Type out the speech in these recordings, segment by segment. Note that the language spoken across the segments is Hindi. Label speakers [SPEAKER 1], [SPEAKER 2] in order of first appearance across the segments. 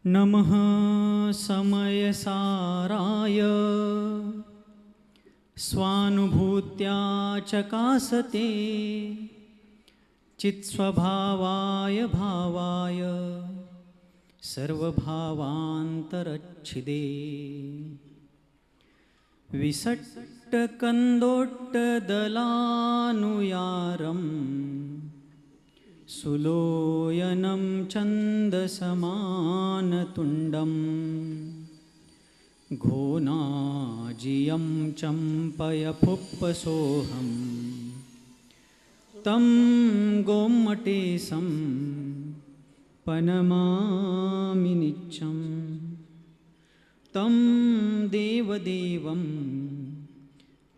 [SPEAKER 1] नमः समयसाराय स्वानुभूत्या चकासते चित्स्वभावाय भावाय सर्वभावान्तरच्छिदे विसट्टकन्दोट्टदलानुयारम् सुलोयनं छन्दसमानतुण्डं घोनाजियं चम्पयफुप्पसोऽहं तं गोमटेशं पनमामि नित्यं तं देवदेवं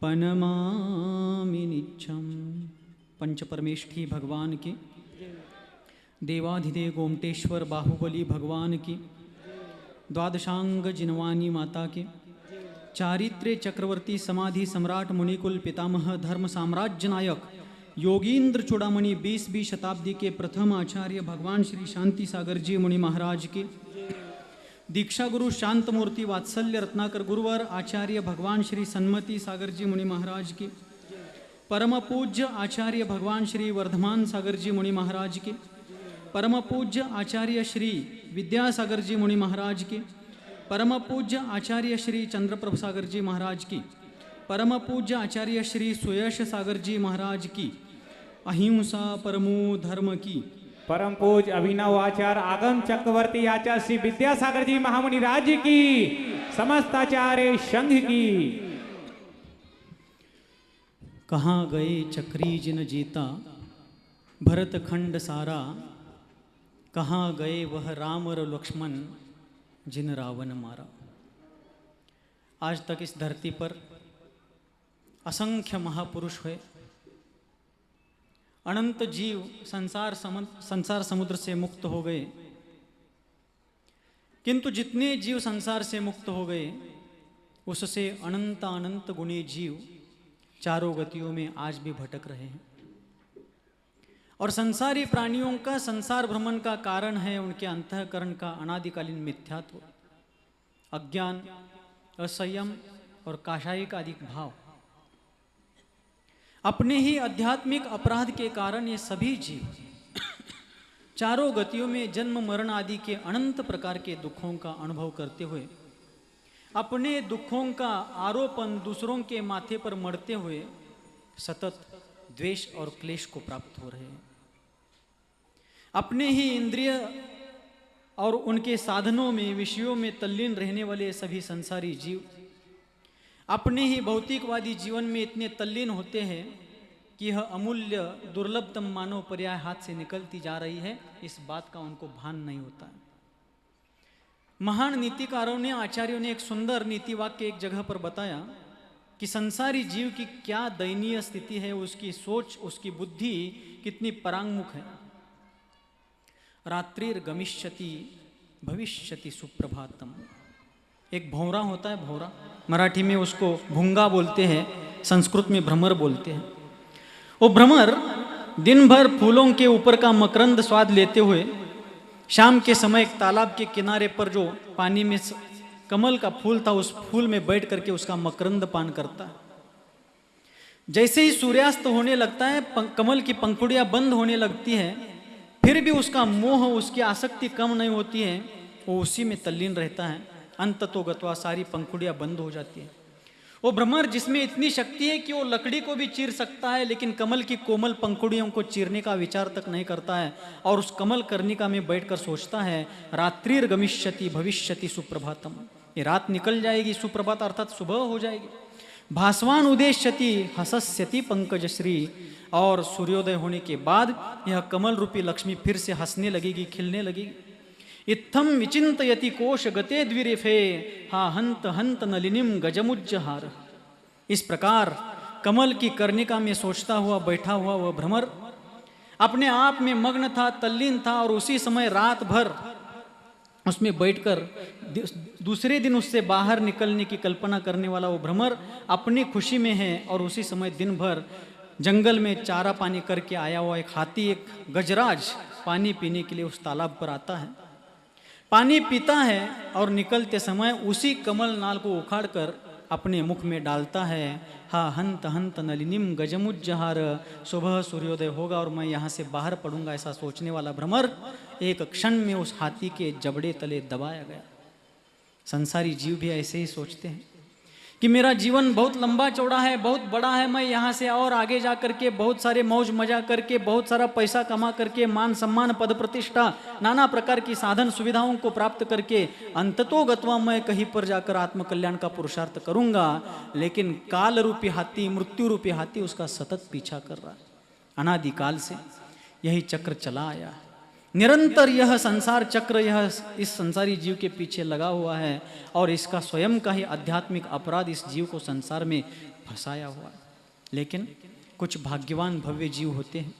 [SPEAKER 1] पनमामि नित्यं। पंचपरमेष्ठी भगवान की, देवाधिदेव गोमटेश्वर बाहुबली भगवान की, द्वादशांग जिनवानी माता की, चारित्र्य चक्रवर्ती समाधि सम्राट मुनिकुल पितामह धर्म साम्राज्य नायक योगींद्र चूड़ामणि 20वीं शताब्दी के प्रथम आचार्य भगवान श्री शांति सागर जी मुनि महाराज की, दीक्षा गुरु शांतमूर्ति वात्सल्य रत्नाकर गुरुवर आचार्य भगवान श्री सन्मति सागर जी मुनि महाराज की, परम पूज्य आचार्य भगवान श्री वर्धमान सागर जी मुनि महाराज की, परम पूज्य आचार्य श्री विद्यासागर जी मुनि महाराज की, परम पूज्य आचार्य श्री चंद्रप्रभ सागर जी महाराज की, परम पूज्य आचार्य श्री सुयश सागर जी महाराज की, अहिंसा परमो धर्म की,
[SPEAKER 2] परम पूज्य अभिनव आचार्य आगम चक्रवर्ती आचार्य श्री विद्यासागर जी महामुनि राज्य की, समस्त आचार्य संघ की।
[SPEAKER 1] कहाँ गए चक्री जिन जीता भरत खंड सारा, कहाँ गए वह राम और लक्ष्मण जिन रावण मारा। आज तक इस धरती पर असंख्य महापुरुष हुए, अनंत जीव संसार समुद्र से मुक्त हो गए, किंतु जितने जीव संसार से मुक्त हो गए उससे अनंत अनंत गुणी जीव चारों गतियों में आज भी भटक रहे हैं। और संसारी प्राणियों का संसार भ्रमण का कारण है उनके अंतःकरण का अनादिकालीन मिथ्यात्व, अज्ञान, असंयम और काषायिक आदि भाव। अपने ही आध्यात्मिक अपराध के कारण ये सभी जीव चारों गतियों में जन्म मरण आदि के अनंत प्रकार के दुखों का अनुभव करते हुए अपने दुखों का आरोपण दूसरों के माथे पर मढ़ते हुए सतत द्वेष और क्लेश को प्राप्त हो रहे हैं। अपने ही इंद्रिय और उनके साधनों में विषयों में तल्लीन रहने वाले सभी संसारी जीव अपने ही भौतिकवादी जीवन में इतने तल्लीन होते हैं कि यह अमूल्य दुर्लभतम मानव पर्याय हाथ से निकलती जा रही है, इस बात का उनको भान नहीं होता है। महान नीतिकारों ने, आचार्यों ने एक सुंदर नीति वाक्य एक जगह पर बताया कि संसारी जीव की क्या दयनीय स्थिति है, उसकी सोच, उसकी बुद्धि कितनी परांगमुख है। रात्रिर्गमिष्यति भविष्यति सुप्रभातम। एक भौरा होता है, भौरा, मराठी में उसको भूंगा बोलते हैं, संस्कृत में भ्रमर बोलते हैं। वो भ्रमर दिन भर फूलों के ऊपर का मकरंद स्वाद लेते हुए शाम के समय एक तालाब के किनारे पर जो पानी में कमल का फूल था उस फूल में बैठ करके उसका मकरंद पान करता है। जैसे ही सूर्यास्त होने लगता है, कमल की पंखुड़ियां बंद होने लगती है, फिर भी उसका मोह, उसकी आसक्ति कम नहीं होती है, वो उसी में तल्लीन रहता है। अंततो गत्वा सारी पंखुड़ियां बंद हो जाती है। वो भ्रमर जिसमें इतनी शक्ति है कि वो लकड़ी को भी चीर सकता है, लेकिन कमल की कोमल पंखुड़ियों को चीरने का विचार तक नहीं करता है और उस कमल कर्णिका में बैठकर सोचता है, रात्रिर्गमिष्यति भविष्यति सुप्रभातम। ये रात निकल जाएगी, सुप्रभात अर्थात सुबह हो जाएगी। भास्वान उदेश्यति हसस्यति पंकजश्री, और सूर्योदय होने के बाद यह कमल रूपी लक्ष्मी फिर से हंसने लगेगी, खिलने लगेगी। इत्थम विचिंतयति कोश गते द्विरेफे हा हंत हंत नलिनीम गजमुज्जहार। इस प्रकार कमल की कर्णिका में सोचता हुआ बैठा हुआ वह भ्रमर अपने आप में मग्न था, तल्लीन था, और उसी समय रात भर उसमें बैठकर दूसरे दिन उससे बाहर निकलने की कल्पना करने वाला वो भ्रमर अपनी खुशी में है। और उसी समय दिन भर जंगल में चारा पानी करके आया हुआ एक हाथी, एक गजराज पानी पीने के लिए उस तालाब पर आता है। पानी पीता है और निकलते समय उसी कमल नाल को उखाड़कर अपने मुख में डालता है। हा हंत हंत नलिनीम गजमुज्जहार, सुबह सूर्योदय होगा और मैं यहाँ से बाहर पड़ूंगा, ऐसा सोचने वाला भ्रमर एक क्षण में उस हाथी के जबड़े तले दबाया गया। संसारी जीव भी ऐसे ही सोचते हैं कि मेरा जीवन बहुत लंबा चौड़ा है, बहुत बड़ा है, मैं यहाँ से और आगे जा करके बहुत सारे मौज मजा करके, बहुत सारा पैसा कमा करके, मान सम्मान पद प्रतिष्ठा नाना प्रकार की साधन सुविधाओं को प्राप्त करके अंततोगत्वा मैं कहीं पर जाकर आत्मकल्याण का पुरुषार्थ करूंगा। लेकिन काल रूपी हाथी, मृत्यु रूपी हाथी उसका सतत पीछा कर रहा है। अनादिकाल से यही चक्र चला आया है। निरंतर यह संसार चक्र, यह इस संसारी जीव के पीछे लगा हुआ है और इसका स्वयं का ही आध्यात्मिक अपराध इस जीव को संसार में फंसाया हुआ है। लेकिन कुछ भाग्यवान भव्य जीव होते हैं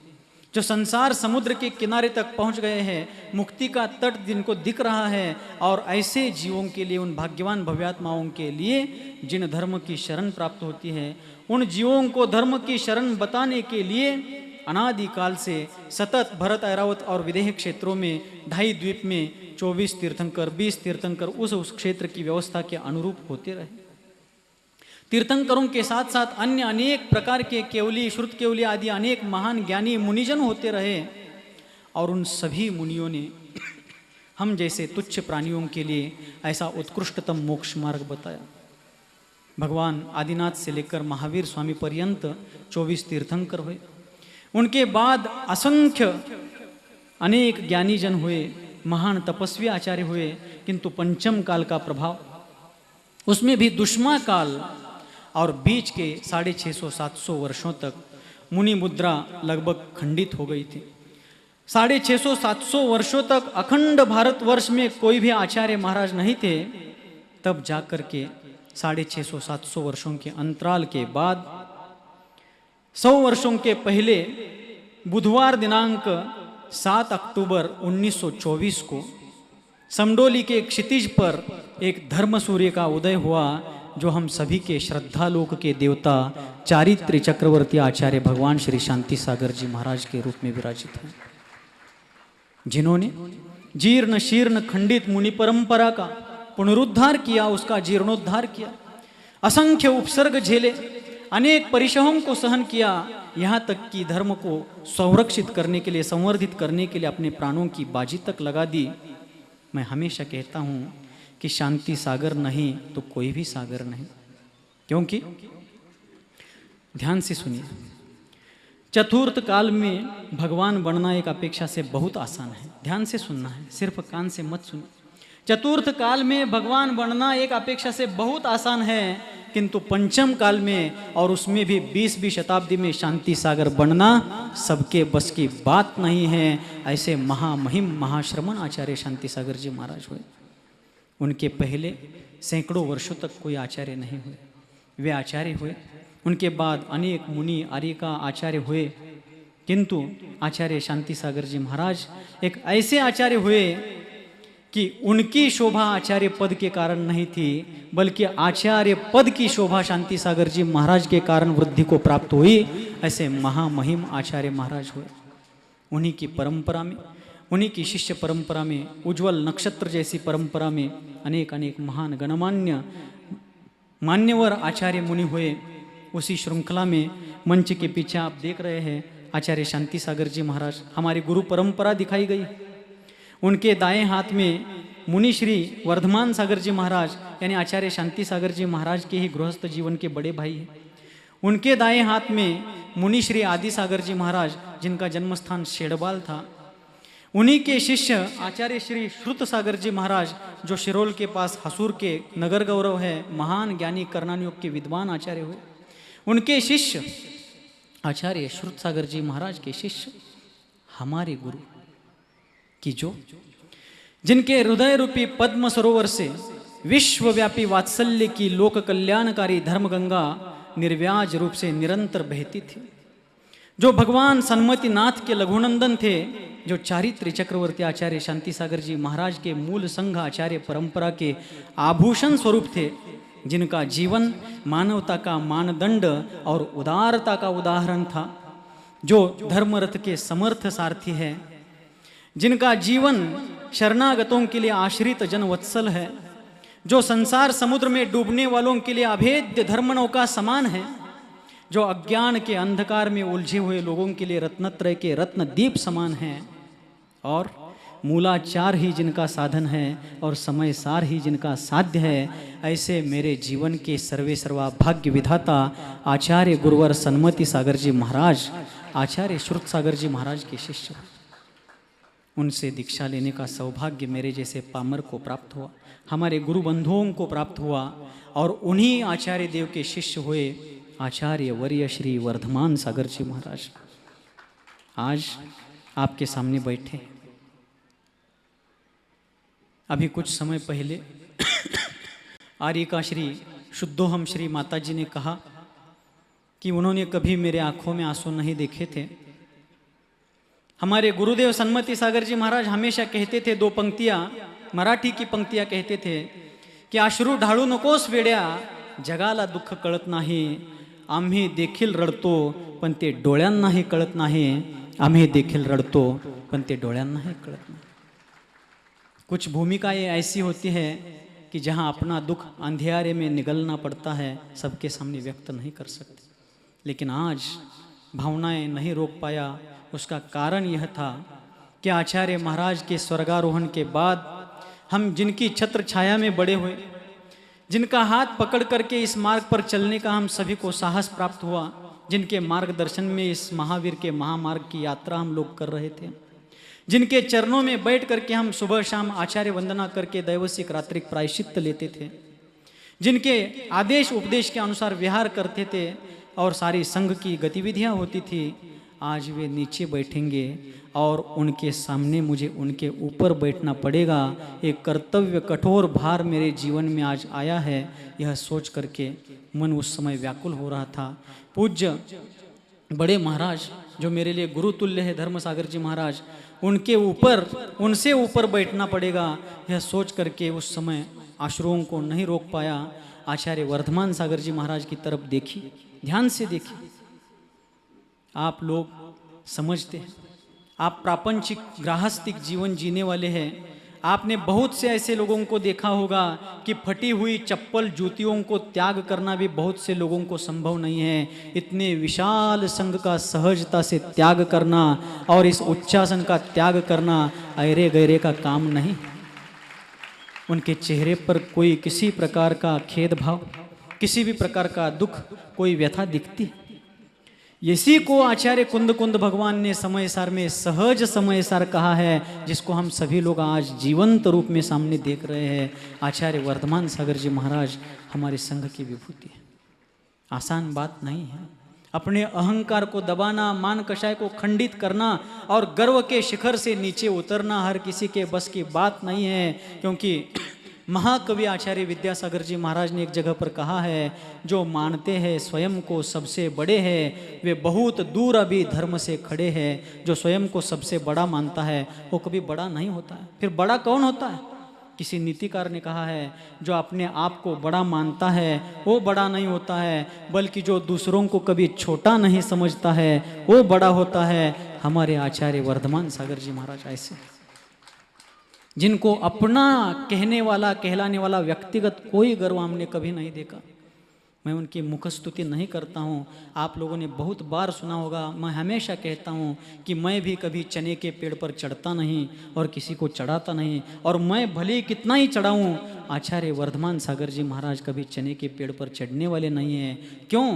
[SPEAKER 1] जो संसार समुद्र के किनारे तक पहुंच गए हैं, मुक्ति का तट जिनको दिख रहा है। और ऐसे जीवों के लिए, उन भाग्यवान भव्यात्माओं के लिए जिन धर्म की शरण प्राप्त होती है, उन जीवों को धर्म की शरण बताने के लिए अनादिकाल से सतत भरत, ऐरावत और विदेह क्षेत्रों में 2.5 द्वीप में 24 तीर्थंकर, 20 तीर्थंकर उस क्षेत्र की व्यवस्था के अनुरूप होते रहे। तीर्थंकरों के साथ साथ अन्य अनेक प्रकार के केवली, श्रुत केवली आदि अनेक महान ज्ञानी मुनिजन होते रहे। और उन सभी मुनियों ने हम जैसे तुच्छ प्राणियों के लिए ऐसा उत्कृष्टतम मोक्ष मार्ग बताया। भगवान आदिनाथ से लेकर महावीर स्वामी पर्यंत 24 तीर्थंकर हुए। उनके बाद असंख्य अनेक ज्ञानी जन हुए, महान तपस्वी आचार्य हुए। किंतु पंचम काल का प्रभाव, उसमें भी दुष्मा काल और बीच के 650-700 वर्षों तक मुनि मुद्रा लगभग खंडित हो गई थी। 650-700 वर्षों तक अखंड भारतवर्ष में कोई भी आचार्य महाराज नहीं थे। तब जाकर के 650-700 वर्षों के अंतराल के बाद 100 वर्षों के पहले बुधवार दिनांक 7 अक्टूबर 1924 को समडोली के क्षितिज पर एक धर्म सूर्य का उदय हुआ, जो हम सभी के श्रद्धालोक के देवता चारित्र चक्रवर्ती आचार्य भगवान श्री शांति सागर जी महाराज के रूप में विराजित हैं, जिन्होंने जीर्ण शीर्ण खंडित मुनि परंपरा का पुनरुद्धार किया, उसका जीर्णोद्धार किया, असंख्य उपसर्ग झेले, अनेक परिश्रमों को सहन किया, यहाँ तक कि धर्म को संरक्षित करने के लिए, संवर्धित करने के लिए अपने प्राणों की बाजी तक लगा दी। मैं हमेशा कहता हूँ कि शांति सागर नहीं तो कोई भी सागर नहीं। क्योंकि ध्यान से सुनिए, चतुर्थ काल में भगवान बनना एक अपेक्षा से बहुत आसान है। ध्यान से सुनना है, सिर्फ कान से मत सुनो। चतुर्थ काल में भगवान बनना एक अपेक्षा से बहुत आसान है, किंतु पंचम काल में और उसमें भी 20वीं शताब्दी में शांति सागर बनना सबके बस की बात नहीं है। ऐसे महामहिम महाश्रमण आचार्य शांति सागर जी महाराज हुए। उनके पहले सैकड़ों वर्षों तक कोई आचार्य नहीं हुए, वे आचार्य हुए। उनके बाद अनेक मुनि आर्यिका आचार्य हुए, किंतु आचार्य शांति सागर जी महाराज एक ऐसे आचार्य हुए कि उनकी शोभा आचार्य पद के कारण नहीं थी, बल्कि आचार्य पद की शोभा शांति सागर जी महाराज के कारण वृद्धि को प्राप्त हुई। ऐसे महामहिम आचार्य महाराज हुए। उन्हीं की परंपरा में, उन्हीं की शिष्य परंपरा में, उज्जवल नक्षत्र जैसी परंपरा में अनेक अनेक महान गणमान्य मान्यवर आचार्य मुनि हुए। उसी श्रृंखला में मंच के पीछे आप देख रहे हैं आचार्य शांति सागर जी महाराज, हमारी गुरु परंपरा दिखाई गई। उनके दाएं हाथ में मुनि श्री वर्धमान सागर जी महाराज यानी आचार्य शांति सागर जी महाराज के ही गृहस्थ जीवन के बड़े भाई हैं। उनके दाएं हाथ में मुनि श्री आदि सागर जी महाराज, जिनका जन्मस्थान शेड़बाल था। उन्हीं के शिष्य आचार्य श्री श्रुत सागर जी महाराज, जो शिरोल के पास हसूर के नगर गौरव है, महान ज्ञानी कर्णानुयोग के विद्वान आचार्य हुए। उनके शिष्य आचार्य श्रुत सागर जी महाराज के शिष्य हमारे गुरु कि जिनके हृदय रूपी पद्म सरोवर से विश्वव्यापी वात्सल्य की लोक कल्याणकारी धर्म गंगा निर्व्याज रूप से निरंतर बहती थी, जो भगवान सन्मति नाथ के लघुनंदन थे, जो चारित्र चक्रवर्ती आचार्य शांति सागर जी महाराज के मूल संघ आचार्य परंपरा के आभूषण स्वरूप थे, जिनका जीवन मानवता का मानदंड और उदारता का उदाहरण था, जो धर्मरथ के समर्थ सारथी है, जिनका जीवन शरणागतों के लिए आश्रित जन वत्सल है, जो संसार समुद्र में डूबने वालों के लिए अभेद्य धर्म नौका समान है, जो अज्ञान के अंधकार में उलझे हुए लोगों के लिए रत्नत्रय के रत्न दीप समान है, और मूलाचार ही जिनका साधन है और समय सार ही जिनका साध्य है, ऐसे मेरे जीवन के सर्वे सर्वा भाग्य विधाता आचार्य गुरुवर सन्मति सागर जी महाराज, आचार्य श्रुत सागर जी महाराज के शिष्य, उनसे दीक्षा लेने का सौभाग्य मेरे जैसे पामर को प्राप्त हुआ, हमारे गुरु बंधुओं को प्राप्त हुआ, और उन्हीं आचार्य देव के शिष्य हुए आचार्य वर्य श्री वर्धमान सागर जी महाराज आज आपके सामने बैठे। अभी कुछ समय पहले आर्यिका श्री शुद्धोहम श्री माता जी ने कहा कि उन्होंने कभी मेरे आंखों में आंसू नहीं देखे थे। हमारे गुरुदेव सन्मति सागर जी महाराज हमेशा कहते थे, दो पंक्तियां, मराठी की पंक्तियां कहते थे की अश्रू ढाळू नकोस वेड्या, जगाला दुःख कळत नाही, आम्ही देखील रडतो पण ते डोळ्यांनाही कळत नाही, आम्ही देखील रडतो पण ते डोळ्यांनाही कळत नाही। कुछ भूमिकाएं ऐसी होती है कि जहां अपना दुख अंधियारे में निगलना पड़ता है, सबके सामने व्यक्त नहीं कर सकते, लेकिन आज भावनाएं नहीं रोक पाया। उसका कारण यह था कि आचार्य महाराज के स्वर्गारोहण के बाद हम जिनकी छत्र छाया में बड़े हुए, जिनका हाथ पकड़ करके इस मार्ग पर चलने का हम सभी को साहस प्राप्त हुआ, जिनके मार्गदर्शन में इस महावीर के महामार्ग की यात्रा हम लोग कर रहे थे, जिनके चरणों में बैठ करके हम सुबह शाम आचार्य वंदना करके दैवसिक रात्रिक प्रायश्चित्त लेते थे, जिनके आदेश उपदेश के अनुसार विहार करते थे और सारी संघ की गतिविधियां होती थी, आज वे नीचे बैठेंगे और उनके सामने मुझे उनके ऊपर बैठना पड़ेगा। एक कर्तव्य कठोर भार मेरे जीवन में आज आया है, यह सोच करके मन उस समय व्याकुल हो रहा था। पूज्य बड़े महाराज जो मेरे लिए गुरु तुल्य है, धर्म सागर जी महाराज, उनके ऊपर उनसे ऊपर बैठना पड़ेगा, यह सोच करके उस समय आश्रुओं को नहीं रोक पाया। आचार्य वर्धमान सागर जी महाराज की तरफ देखी, ध्यान से देखी। आप लोग समझते हैं, आप प्रापंचिक गृहस्थिक जीवन जीने वाले हैं, आपने बहुत से ऐसे लोगों को देखा होगा कि फटी हुई चप्पल जूतियों को त्याग करना भी बहुत से लोगों को संभव नहीं है। इतने विशाल संघ का सहजता से त्याग करना और इस उच्चासन का त्याग करना ऐरे गैरे का काम नहीं। उनके चेहरे पर कोई किसी प्रकार का खेद भाव, किसी भी प्रकार का दुख, कोई व्यथा दिखती। इसी को आचार्य कुंद कुंद भगवान ने समय सार में सहज समय सार कहा है, जिसको हम सभी लोग आज जीवंत रूप में सामने देख रहे हैं। आचार्य वर्धमान सागर जी महाराज हमारे संघ की विभूति है। आसान बात नहीं है। अपने अहंकार को दबाना, मान कषाय को खंडित करना और गर्व के शिखर से नीचे उतरना हर किसी के बस की बात नहीं है, क्योंकि महाकवि आचार्य विद्यासागर जी महाराज ने एक जगह पर कहा है, जो मानते हैं स्वयं को सबसे बड़े हैं वे बहुत दूर अभी धर्म से खड़े हैं। जो स्वयं को सबसे बड़ा मानता है वो कभी बड़ा नहीं होता है। फिर बड़ा कौन होता है? किसी नीतिकार ने कहा है, जो अपने आप को बड़ा मानता है वो बड़ा नहीं होता है, बल्कि जो दूसरों को कभी छोटा नहीं समझता है वो बड़ा होता है। हमारे आचार्य वर्धमान सागर जी महाराज ऐसे, जिनको अपना कहने वाला, कहलाने वाला व्यक्तिगत कोई गर्व हमने कभी नहीं देखा। मैं उनकी मुख स्तुति नहीं करता हूँ। आप लोगों ने बहुत बार सुना होगा, मैं हमेशा कहता हूँ कि मैं भी कभी चने के पेड़ पर चढ़ता नहीं और किसी को चढ़ाता नहीं, और मैं भले कितना ही चढ़ाऊँ, आचार्य वर्धमान सागर जी महाराज कभी चने के पेड़ पर चढ़ने वाले नहीं हैं। क्यों?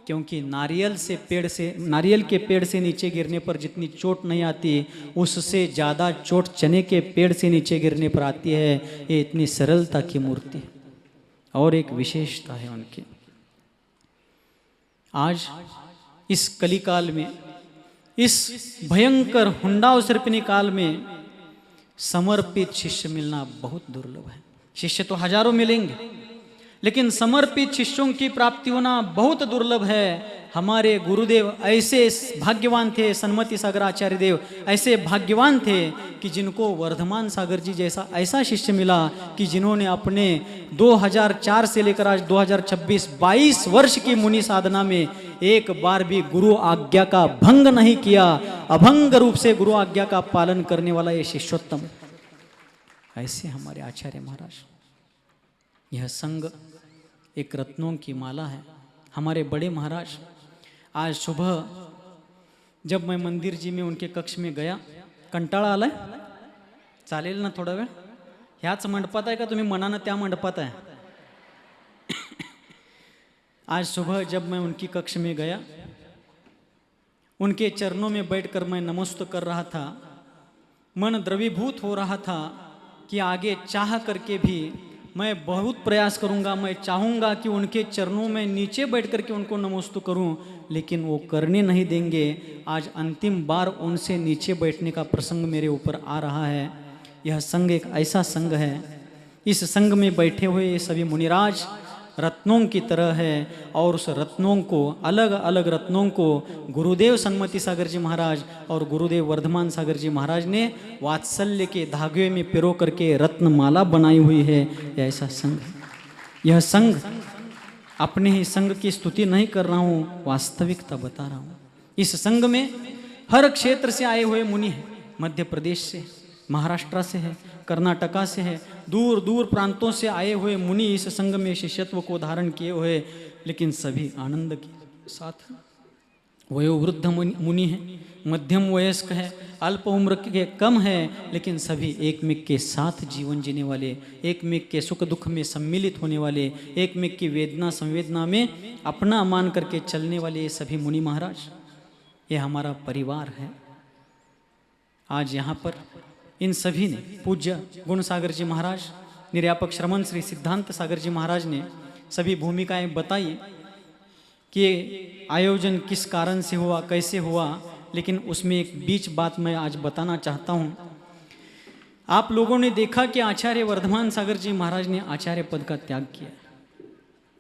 [SPEAKER 1] क्योंकि नारियल के पेड़ से नीचे गिरने पर जितनी चोट नहीं आती, उससे ज़्यादा चोट चने के पेड़ से नीचे गिरने पर आती है। ये इतनी सरलता की मूर्ति और एक विशेषता है उनकी। आज इस कलिकाल में, इस भयंकर हुंडाव सर्पिनी काल में समर्पित शिष्य मिलना बहुत दुर्लभ है। शिष्य तो हजारों मिलेंगे, लेकिन समर्पित शिष्यों की प्राप्ति होना बहुत दुर्लभ है। हमारे गुरुदेव ऐसे भाग्यवान थे, सन्मति सागर आचार्य देव ऐसे भाग्यवान थे कि जिनको वर्धमान सागर जी जैसा ऐसा शिष्य मिला कि जिन्होंने अपने 2004 से लेकर आज 2026 22 वर्ष की मुनि साधना में एक बार भी गुरु आज्ञा का भंग नहीं किया। अभंग रूप से गुरु आज्ञा का पालन करने वाला ये शिष्योत्तम। ऐसे हमारे आचार्य महाराज। यह संग एक रत्नों की माला है। हमारे बड़े महाराज, आज सुबह जब मैं मंदिर जी में उनके कक्ष में गया, कंटाळा आलाय, चालेल ना थोडा वेळ? ह्याच मंडपात आहे का तुम्ही मनानं त्या मंडपात आहे? आज सुबह जब मैं उनकी कक्ष में गया, उनके चरणों में बैठकर मैं नमस्ते कर रहा था, मन द्रवीभूत हो रहा था कि आगे चाह करके भी मैं बहुत प्रयास करूंगा, मैं चाहूंगा कि उनके चरणों में नीचे बैठ करके उनको नमस्ते करूं, लेकिन वो करने नहीं देंगे। आज अंतिम बार उनसे नीचे बैठने का प्रसंग मेरे ऊपर आ रहा है। यह संघ एक ऐसा संघ है, इस संघ में बैठे हुए ये सभी मुनिराज रत्नों की तरह है, और उस रत्नों को, अलग अलग रत्नों को गुरुदेव सन्मति सागर जी महाराज और गुरुदेव वर्धमान सागर जी महाराज ने वात्सल्य के धागे में पिरो करके रत्नमाला बनाई हुई है। ऐसा संघ, यह संघ, अपने ही संघ की स्तुति नहीं कर रहा हूँ, वास्तविकता बता रहा हूँ। इस संघ में हर क्षेत्र से आए हुए मुनि हैं। मध्य प्रदेश से, महाराष्ट्र से है, कर्नाटका से है, दूर दूर प्रांतों से आए हुए मुनि इस संघ में शिष्यत्व को धारण किए हुए, लेकिन सभी आनंद के साथ। वयोवृद्ध मुनि हैं, मध्यम वयस्क है, अल्प उम्र के कम है, लेकिन सभी एकमेक के साथ जीवन जीने वाले, एकमेक के सुख दुख में सम्मिलित होने वाले, एकमेक की वेदना संवेदना में अपना मान करके चलने वाले ये सभी मुनि महाराज, ये हमारा परिवार है। आज यहाँ पर इन सभी ने, पूज्य गुण सागर जी महाराज, निर्यापक श्रमण श्री सिद्धांत सागर जी महाराज ने सभी भूमिकाएं बताई कि आयोजन किस कारण से हुआ, कैसे हुआ, लेकिन उसमें एक बीच बात मैं आज बताना चाहता हूँ। आप लोगों ने देखा कि आचार्य वर्धमान सागर जी महाराज ने आचार्य पद का त्याग किया,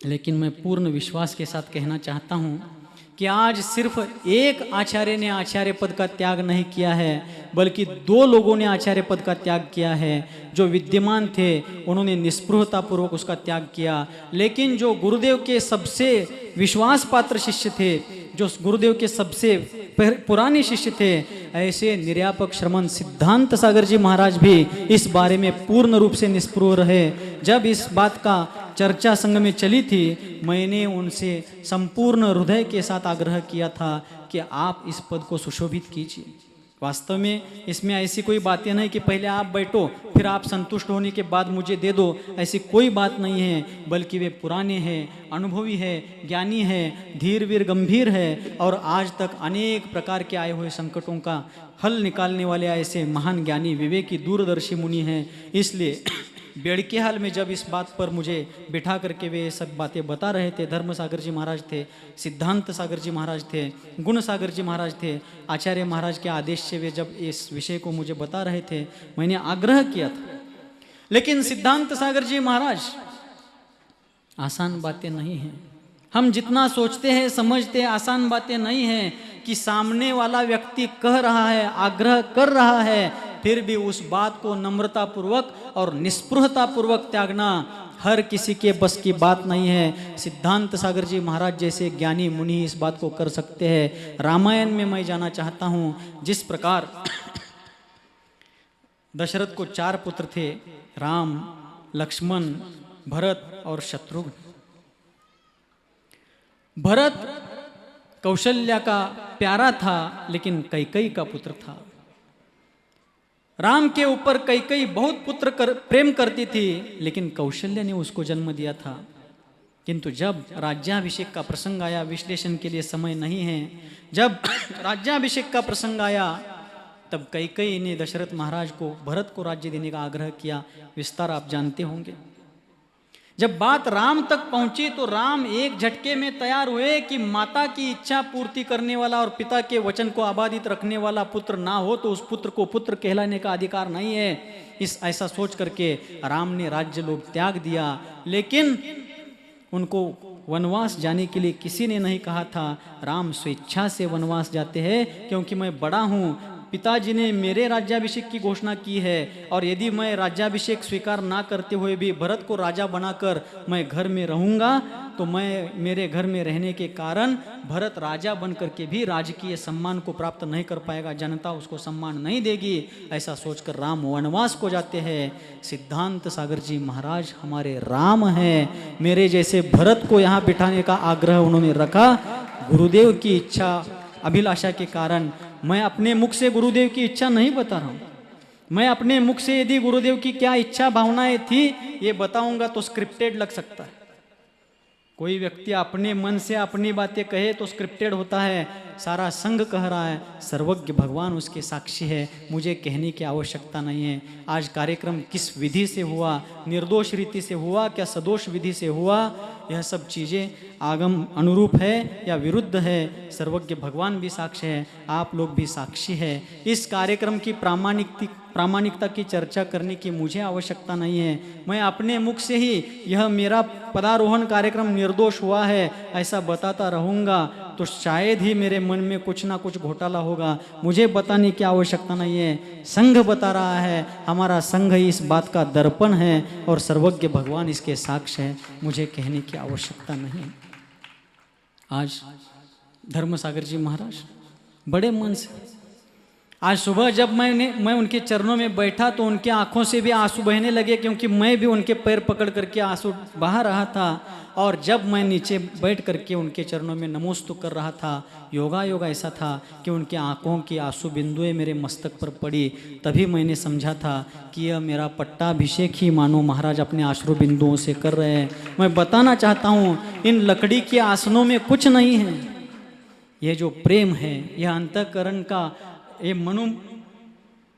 [SPEAKER 1] लेकिन मैं पूर्ण विश्वास के साथ कहना चाहता हूँ कि आज सिर्फ एक आचार्य ने आचार्य पद का त्याग नहीं किया है, बल्कि दो लोगों ने आचार्य पद का त्याग किया है। जो विद्यमान थे उन्होंने निष्पृहतापूर्वक उसका त्याग किया, लेकिन जो गुरुदेव के सबसे विश्वास पात्र शिष्य थे, जो गुरुदेव के सबसे पुराने शिष्य थे, ऐसे निर्यापक श्रमण सिद्धांत सागर जी महाराज भी इस बारे में पूर्ण रूप से निष्पृह रहे। जब इस बात का चर्चा संघ में चली थी, मैंने उनसे संपूर्ण हृदय के साथ आग्रह किया था कि आप इस पद को सुशोभित कीजिए। वास्तव में इसमें ऐसी कोई बातें नहीं कि पहले आप बैठो फिर आप संतुष्ट होने के बाद मुझे दे दो, ऐसी कोई बात नहीं है, बल्कि वे पुराने हैं, अनुभवी है, ज्ञानी है, धीर वीर गंभीर है, और आज तक अनेक प्रकार के आए हुए संकटों का हल निकालने वाले ऐसे महान ज्ञानी विवेकी दूरदर्शी मुनि हैं। इसलिए बेड़के हाल में जब इस बात पर मुझे बिठा करके वे सब बातें बता रहे थे, धर्म सागर जी महाराज थे, सिद्धांत सागर जी महाराज थे, गुण सागर जी महाराज थे, आचार्य महाराज के आदेश से वे जब इस विषय को मुझे बता रहे थे, मैंने आग्रह किया था। लेकिन सिद्धांत सागर जी महाराज, आसान बातें नहीं हैं। हम जितना सोचते हैं समझते हैं आसान बातें नहीं हैं कि सामने वाला व्यक्ति कह रहा है, आग्रह कर रहा है, फिर भी उस बात को नम्रतापूर्वक और निष्पृहतापूर्वक त्यागना हर किसी के बस की बात नहीं है। सिद्धांत सागर जी महाराज जैसे ज्ञानी मुनि इस बात को कर सकते हैं। रामायण में मैं जाना चाहता हूँ, जिस प्रकार दशरथ को 4 पुत्र थे, राम, लक्ष्मण, भरत और शत्रुघ्न। भरत कौशल्या का प्यारा था, लेकिन कैकेयी का पुत्र था। राम के ऊपर कैकेयी बहुत प्रेम करती थी, लेकिन कौशल्या ने उसको जन्म दिया था। किंतु जब राज्याभिषेक का प्रसंग आया, विश्लेषण के लिए समय नहीं है, जब राज्याभिषेक का प्रसंग आया तब कैकेयी ने दशरथ महाराज को भरत को राज्य देने का आग्रह किया। विस्तार आप जानते होंगे। जब बात राम तक पहुंची तो राम एक झटके में तैयार हुए कि माता की इच्छा पूर्ति करने वाला और पिता के वचन को आबादित रखने वाला पुत्र ना हो तो उस पुत्र को पुत्र कहलाने का अधिकार नहीं है। इस ऐसा सोच करके राम ने राज्य लोभ त्याग दिया, लेकिन उनको वनवास जाने के लिए किसी ने नहीं कहा था। राम स्वेच्छा से वनवास जाते हैं, क्योंकि मैं बड़ा हूँ, पिताजी ने मेरे राज्याभिषेक की घोषणा की है और यदि मैं राज्याभिषेक स्वीकार ना करते हुए भी भरत को राजा बनाकर मैं घर में रहूँगा तो मैं मेरे घर में रहने के कारण भरत राजा बन करके भी राजकीय सम्मान को प्राप्त नहीं कर पाएगा, जनता उसको सम्मान नहीं देगी। ऐसा सोचकर राम वनवास को जाते हैं। सिद्धांत सागर जी महाराज हमारे राम हैं, मेरे जैसे भरत को यहाँ बिठाने का आग्रह उन्होंने रखा। गुरुदेव की इच्छा अभिलाषा के कारण मैं अपने मुख से गुरुदेव की इच्छा नहीं बता रहा हूँ। मैं अपने मुख से यदि गुरुदेव की क्या इच्छा भावनाएं थी ये बताऊंगा तो स्क्रिप्टेड लग सकता है। कोई व्यक्ति अपने मन से अपनी बातें कहे तो स्क्रिप्टेड होता है। सारा संघ कह रहा है, सर्वज्ञ भगवान उसके साक्षी है, मुझे कहने की आवश्यकता नहीं है। आज कार्यक्रम किस विधि से हुआ, निर्दोष रीति से हुआ क्या सदोष विधि से हुआ, यह सब चीज़ें आगम अनुरूप है या विरुद्ध है, सर्वज्ञ भगवान भी साक्षी है, आप लोग भी साक्षी है। इस कार्यक्रम की प्रामाणिकता की चर्चा करने की मुझे आवश्यकता नहीं है। मैं अपने मुख से ही यह मेरा पदारोहण कार्यक्रम निर्दोष हुआ है ऐसा बताता रहूँगा तो शायद ही मेरे मन में कुछ ना कुछ घोटाला होगा। मुझे बताने की आवश्यकता नहीं है, संघ बता रहा है, हमारा संघ ही इस बात का दर्पण है और सर्वज्ञ भगवान इसके साक्ष्य है, मुझे कहने की आवश्यकता नहीं। आज धर्मसागर जी महाराज बड़े मन से, आज सुबह जब मैं उनके चरणों में बैठा तो उनके आंखों से भी आंसू बहने लगे, क्योंकि मैं भी उनके पैर पकड़ करके आंसू बहा रहा था। और जब मैं नीचे बैठ करके उनके चरणों में नमोस्तु कर रहा था, योगा ऐसा था कि उनके आंखों की आंसू बिंदुएं मेरे मस्तक पर पड़ी। तभी मैंने समझा था कि यह मेरा पट्टाभिषेक ही मानो महाराज अपने आश्रु बिंदुओं से कर रहे हैं। मैं बताना चाहता हूँ इन लकड़ी के आसनों में कुछ नहीं है, यह जो प्रेम है, यह अंतःकरण का, ये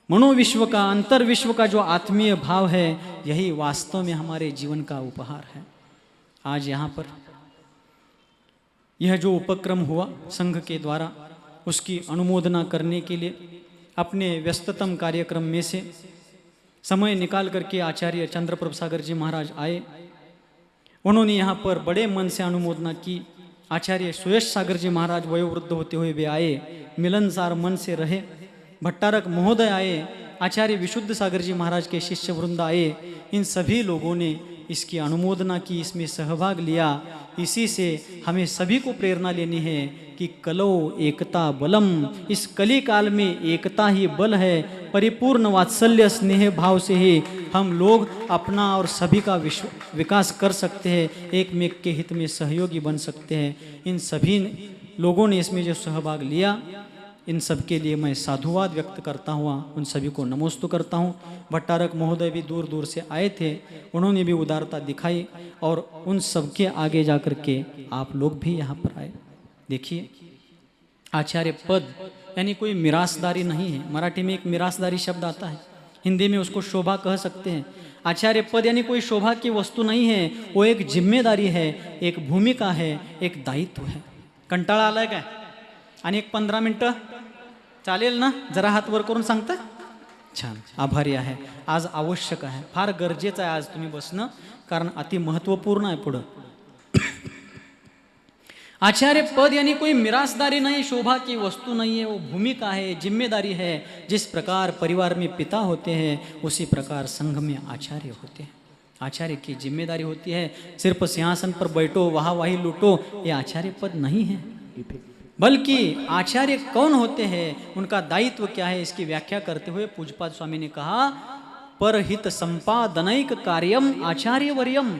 [SPEAKER 1] मनोविश्व का, अंतर विश्व का जो आत्मीय भाव है, यही वास्तव में हमारे जीवन का उपहार है। आज यहाँ पर यह जो उपक्रम हुआ संघ के द्वारा, उसकी अनुमोदना करने के लिए अपने व्यस्ततम कार्यक्रम में से समय निकाल करके आचार्य चंद्रप्रभ सागर जी महाराज आए। उन्होंने यहाँ पर बड़े मन से अनुमोदना की। आचार्य सुयश सागर जी महाराज वयोवृद्ध होते हुए भी आए, मिलनसार मन से रहे। भट्टारक महोदय आए, आचार्य विशुद्ध सागर जी महाराज के शिष्य वृंद आए। इन सभी लोगों ने इसकी अनुमोदना की, इसमें सहभाग लिया। इसी से हमें सभी को प्रेरणा लेनी है कि कलो एकता बलम, इस कली काल में एकता ही बल है। परिपूर्ण वात्सल्य स्नेह भाव से ही हम लोग अपना और सभी का विकास कर सकते हैं, एक मेक के हित में सहयोगी बन सकते हैं। इन सभी लोगों ने इसमें जो सहभाग लिया, इन सब के लिए मैं साधुवाद व्यक्त करता हुआ उन सभी को नमोस्तु करता हूँ। भट्टारक महोदय भी दूर दूर से आए थे, उन्होंने भी उदारता दिखाई और उन सबके आगे जा कर के आप लोग भी यहाँ पर आए। देखिए, आचार्य पद यानी कोई मिरासदारी नहीं है। मराठी में एक मिरासदारी शब्द आता है, हिंदी में उसको शोभा कह सकते हैं। आचार्य पद यानी कोई शोभा की वस्तु नहीं है, वो एक जिम्मेदारी है, एक भूमिका है, एक दायित्व है। कंटाळा आलाय काय? आणि एक 15 मिनटं चालेल ना? जरा हात वर करून सांगता? छान, आभारी आहे। आज आवश्यक आहे, फार गरजेचं आहे आज तुम्ही बसणं, कारण अति महत्त्वपूर्ण आहे पुढं। आचार्य पद यानी कोई मिरासदारी नहीं, शोभा की वस्तु नहीं है, वो भूमिका है, जिम्मेदारी है। जिस प्रकार परिवार में पिता होते हैं उसी प्रकार संघ में आचार्य होते हैं। आचार्य की जिम्मेदारी होती है, सिर्फ सिंहासन पर बैठो, वाहवाही लूटो, ये आचार्य पद नहीं है। बल्कि आचार्य कौन होते हैं, उनका दायित्व क्या है, इसकी व्याख्या करते हुए पूज्यपाद स्वामी ने कहा, परहित संपादनैक कार्यम आचार्य वर्यम।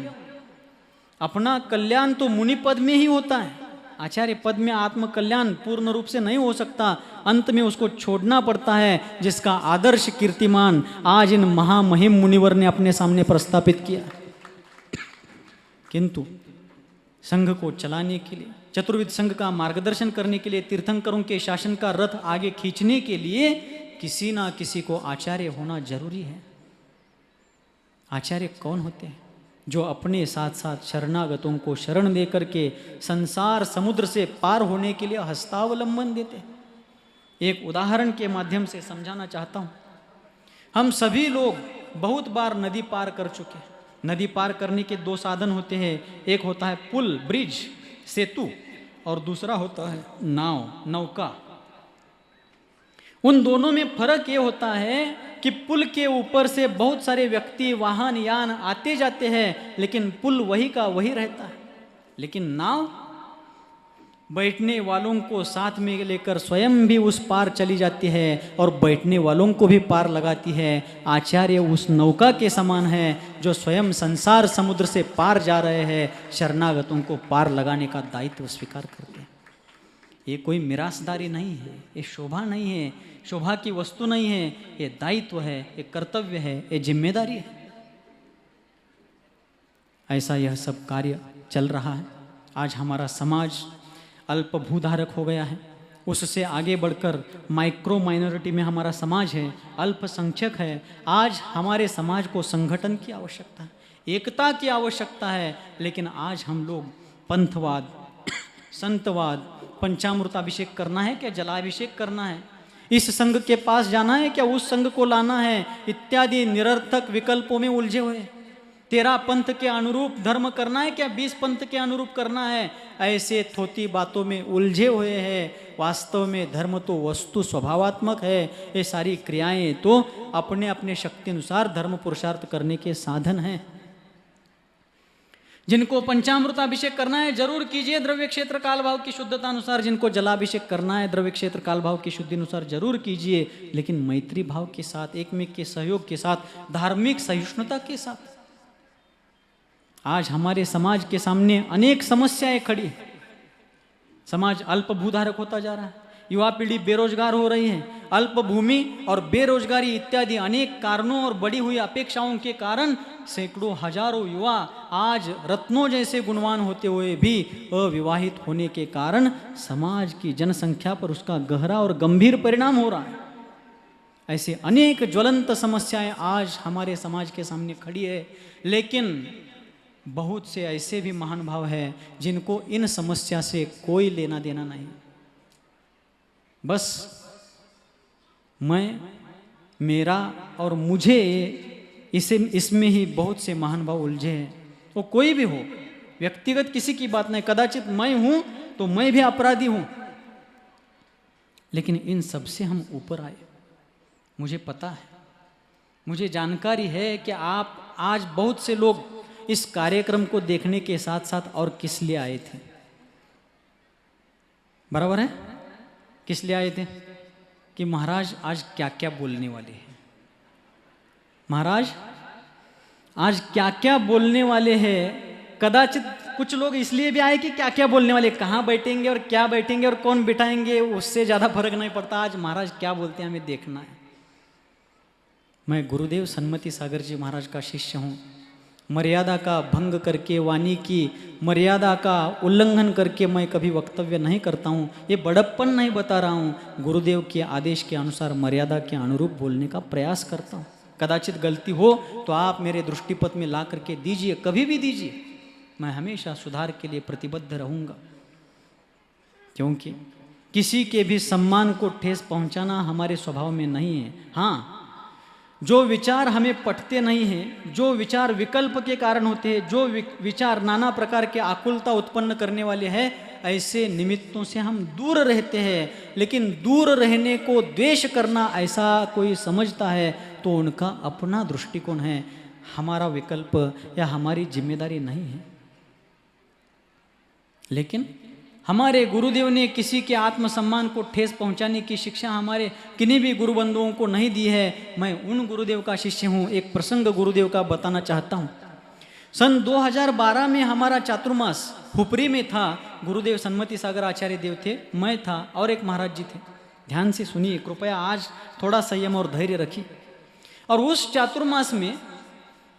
[SPEAKER 1] अपना कल्याण तो मुनि पद में ही होता है, आचार्य पद में आत्मकल्याण पूर्ण रूप से नहीं हो सकता, अंत में उसको छोड़ना पड़ता है, जिसका आदर्श कीर्तिमान आज इन महामहिम मुनिवर ने अपने सामने प्रस्थापित किया। किंतु संघ को चलाने के लिए, चतुर्विध संघ का मार्गदर्शन करने के लिए, तीर्थंकरों के शासन का रथ आगे खींचने के लिए किसी ना किसी को आचार्य होना जरूरी है। आचार्य कौन होते हैं? जो अपने साथ साथ शरणागतों को शरण दे करके संसार समुद्र से पार होने के लिए हस्तावलंबन देते हैं। एक उदाहरण के माध्यम से समझाना चाहता हूँ। हम सभी लोग बहुत बार नदी पार कर चुके हैं। नदी पार करने के दो साधन होते हैं, एक होता है पुल, ब्रिज, सेतु, और दूसरा होता है नाव, नौका। उन दोनों में फर्क ये होता है कि पुल के ऊपर से बहुत सारे व्यक्ति वाहन यान आते जाते हैं, लेकिन पुल वही का वही रहता है। लेकिन नाव बैठने वालों को साथ में लेकर स्वयं भी उस पार चली जाती है और बैठने वालों को भी पार लगाती है। आचार्य उस नौका के समान है जो स्वयं संसार समुद्र से पार जा रहे हैं, शरणागतों को पार लगाने का दायित्व स्वीकार करते हैं। ये कोई मिरासदारी नहीं है, ये शोभा नहीं है, शोभा की वस्तु नहीं है, ये दायित्व है, ये कर्तव्य है, ये जिम्मेदारी है। ऐसा यह सब कार्य चल रहा है। आज हमारा समाज अल्प भूधारक हो गया है, उससे आगे बढ़कर माइक्रो माइनॉरिटी में हमारा समाज है, अल्पसंख्यक है। आज हमारे समाज को संगठन की आवश्यकता है, एकता की आवश्यकता है, लेकिन आज हम लोग पंथवाद, संतवाद, पंचामृताभिषेक करना है क्या, जलाभिषेक करना है, इस संघ के पास जाना है क्या, उस संघ को लाना है, इत्यादि निरर्थक विकल्पों में उलझे हुए। 13 पंथ के अनुरूप धर्म करना है क्या, 20 पंथ के अनुरूप करना है, ऐसे थोती बातों में उलझे हुए हैं। वास्तव में धर्म तो वस्तु स्वभावात्मक है, ये सारी क्रियाएं तो अपने अपने शक्ति अनुसार धर्म पुरुषार्थ करने के साधन हैं। जिनको पंचामृताभिषेक करना है जरूर कीजिए द्रव्य क्षेत्र काल भाव की शुद्धता अनुसार, जिनको जलाभिषेक करना है द्रव्य क्षेत्र काल भाव की शुद्धि अनुसार जरूर कीजिए, लेकिन मैत्री भाव के साथ, एकमेक के सहयोग के साथ, धार्मिक सहिष्णुता के साथ। आज हमारे समाज के सामने अनेक समस्याएं खड़ी हैं। समाज अल्प भूधारक होता जा रहा है, युवा पीढ़ी बेरोजगार हो रही है, अल्प भूमि और बेरोजगारी इत्यादि अनेक कारणों और बढ़ी हुई अपेक्षाओं के कारण सैकड़ों हजारों युवा आज रत्नों जैसे गुणवान होते हुए भी अविवाहित होने के कारण समाज की जनसंख्या पर उसका गहरा और गंभीर परिणाम हो रहा है। ऐसे अनेक ज्वलंत समस्याएं आज हमारे समाज के सामने खड़ी है, लेकिन बहुत से ऐसे भी महान भाव हैं जिनको इन समस्या से कोई लेना देना नहीं। बस मैं, मेरा और मुझे, इसमें ही बहुत से महान भाव उलझे हैं। वो कोई भी हो, व्यक्तिगत किसी की बात नहीं, कदाचित मैं हूं तो मैं भी अपराधी हूं, लेकिन इन सब से हम ऊपर आए। मुझे पता है, मुझे जानकारी है कि आप आज बहुत से लोग इस कार्यक्रम को देखने के साथ साथ और किस लिए आए थे, बराबर है? किस लिए आए थे कि महाराज आज क्या क्या बोलने वाले हैं, महाराज आज क्या क्या बोलने वाले हैं। कदाचित कुछ लोग इसलिए भी आए कि क्या क्या बोलने वाले, कहाँ बैठेंगे और क्या बैठेंगे और कौन बिठाएंगे, उससे ज़्यादा फर्क नहीं पड़ता, आज महाराज क्या बोलते हैं हमें देखना है। मैं गुरुदेव सन्मति सागर जी महाराज का शिष्य हूँ। मर्यादा का भंग करके, वाणी की मर्यादा का उल्लंघन करके मैं कभी वक्तव्य नहीं करता हूँ। ये बड़प्पन नहीं बता रहा हूँ, गुरुदेव के आदेश के अनुसार मर्यादा के अनुरूप बोलने का प्रयास करता हूँ। कदाचित गलती हो तो आप मेरे दृष्टिपथ में ला करके दीजिए, कभी भी दीजिए, मैं हमेशा सुधार के लिए प्रतिबद्ध रहूँगा। क्योंकि किसी के भी सम्मान को ठेस पहुँचाना हमारे स्वभाव में नहीं है। हाँ, जो विचार हमें पटते नहीं हैं, जो विचार विकल्प के कारण होते हैं, जो विचार नाना प्रकार के आकुलता उत्पन्न करने वाले हैं, ऐसे निमित्तों से हम दूर रहते हैं। लेकिन दूर रहने को द्वेष करना ऐसा कोई समझता है तो उनका अपना दृष्टिकोण है, हमारा विकल्प या हमारी जिम्मेदारी नहीं है। लेकिन हमारे गुरुदेव ने किसी के आत्मसम्मान को ठेस पहुंचाने की शिक्षा हमारे किन्हीं भी गुरु बंधुओं को नहीं दी है। मैं उन गुरुदेव का शिष्य हूं। एक प्रसंग गुरुदेव का बताना चाहता हूं। सन 2012 में हमारा चातुर्मास हुपरी में था। गुरुदेव सन्मति सागर आचार्य देव थे, मैं था और एक महाराज जी थे। ध्यान से सुनिए कृपया, आज थोड़ा संयम और धैर्य रखिए। और उस चातुर्मास में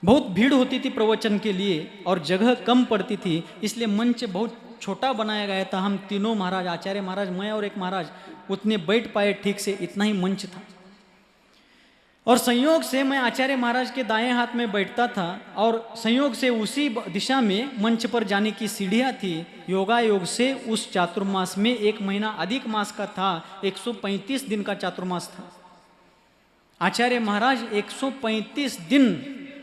[SPEAKER 1] बहुत भीड़ होती थी प्रवचन के लिए और जगह कम पड़ती थी, इसलिए मंच बहुत छोटा बनाया गया था। हम तीनों महाराज, आचार्य महाराज, मैं और एक महाराज, उतने बैठ पाए ठीक से, इतना ही मंच था। और संयोग से मैं आचार्य महाराज के दाएं हाथ में बैठता था और संयोग से उसी दिशा में मंच पर जाने की सीढ़ियाँ थी। योगायोग से उस चातुर्मास में 1 महीना अधिक मास का था, 135 दिन का चातुर्मास था। आचार्य महाराज 135 दिन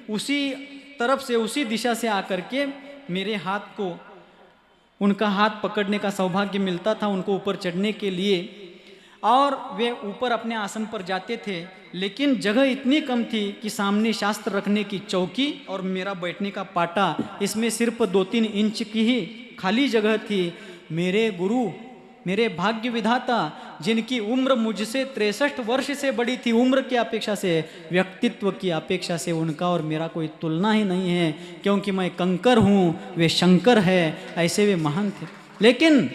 [SPEAKER 1] उसी तरफ से, उसी दिशा से आकर के मेरे हाथ को, उनका हाथ पकड़ने का सौभाग्य मिलता था, उनको ऊपर चढ़ने के लिए। और वे ऊपर अपने आसन पर जाते थे, लेकिन जगह इतनी कम थी कि सामने शास्त्र रखने की चौकी और मेरा बैठने का पाटा, इसमें सिर्फ 2-3 इंच की ही खाली जगह थी। मेरे गुरु, मेरे भाग्य विधाता, जिनकी उम्र मुझसे 63 वर्ष से बड़ी थी, उम्र की अपेक्षा से, व्यक्तित्व की अपेक्षा से उनका और मेरा कोई तुलना ही नहीं है, क्योंकि मैं कंकर हूँ, वे शंकर है, ऐसे वे महान थे। लेकिन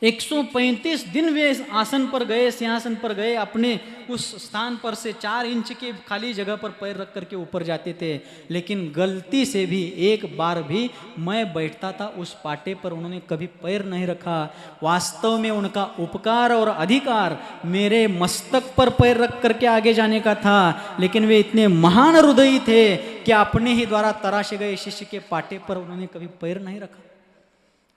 [SPEAKER 1] 135 दिन वे आसन पर गए, सिंहासन पर गए, अपने उस स्थान पर से 4 इंच के खाली जगह पर पैर रख करके ऊपर जाते थे, लेकिन गलती से भी एक बार भी मैं बैठता था उस पाटे पर, उन्होंने कभी पैर नहीं रखा। वास्तव में उनका उपकार और अधिकार मेरे मस्तक पर पैर रख करके आगे जाने का था, लेकिन वे इतने महान हृदयी थे कि अपने ही द्वारा तराशे गए शिष्य के पाटे पर उन्होंने कभी पैर नहीं रखा।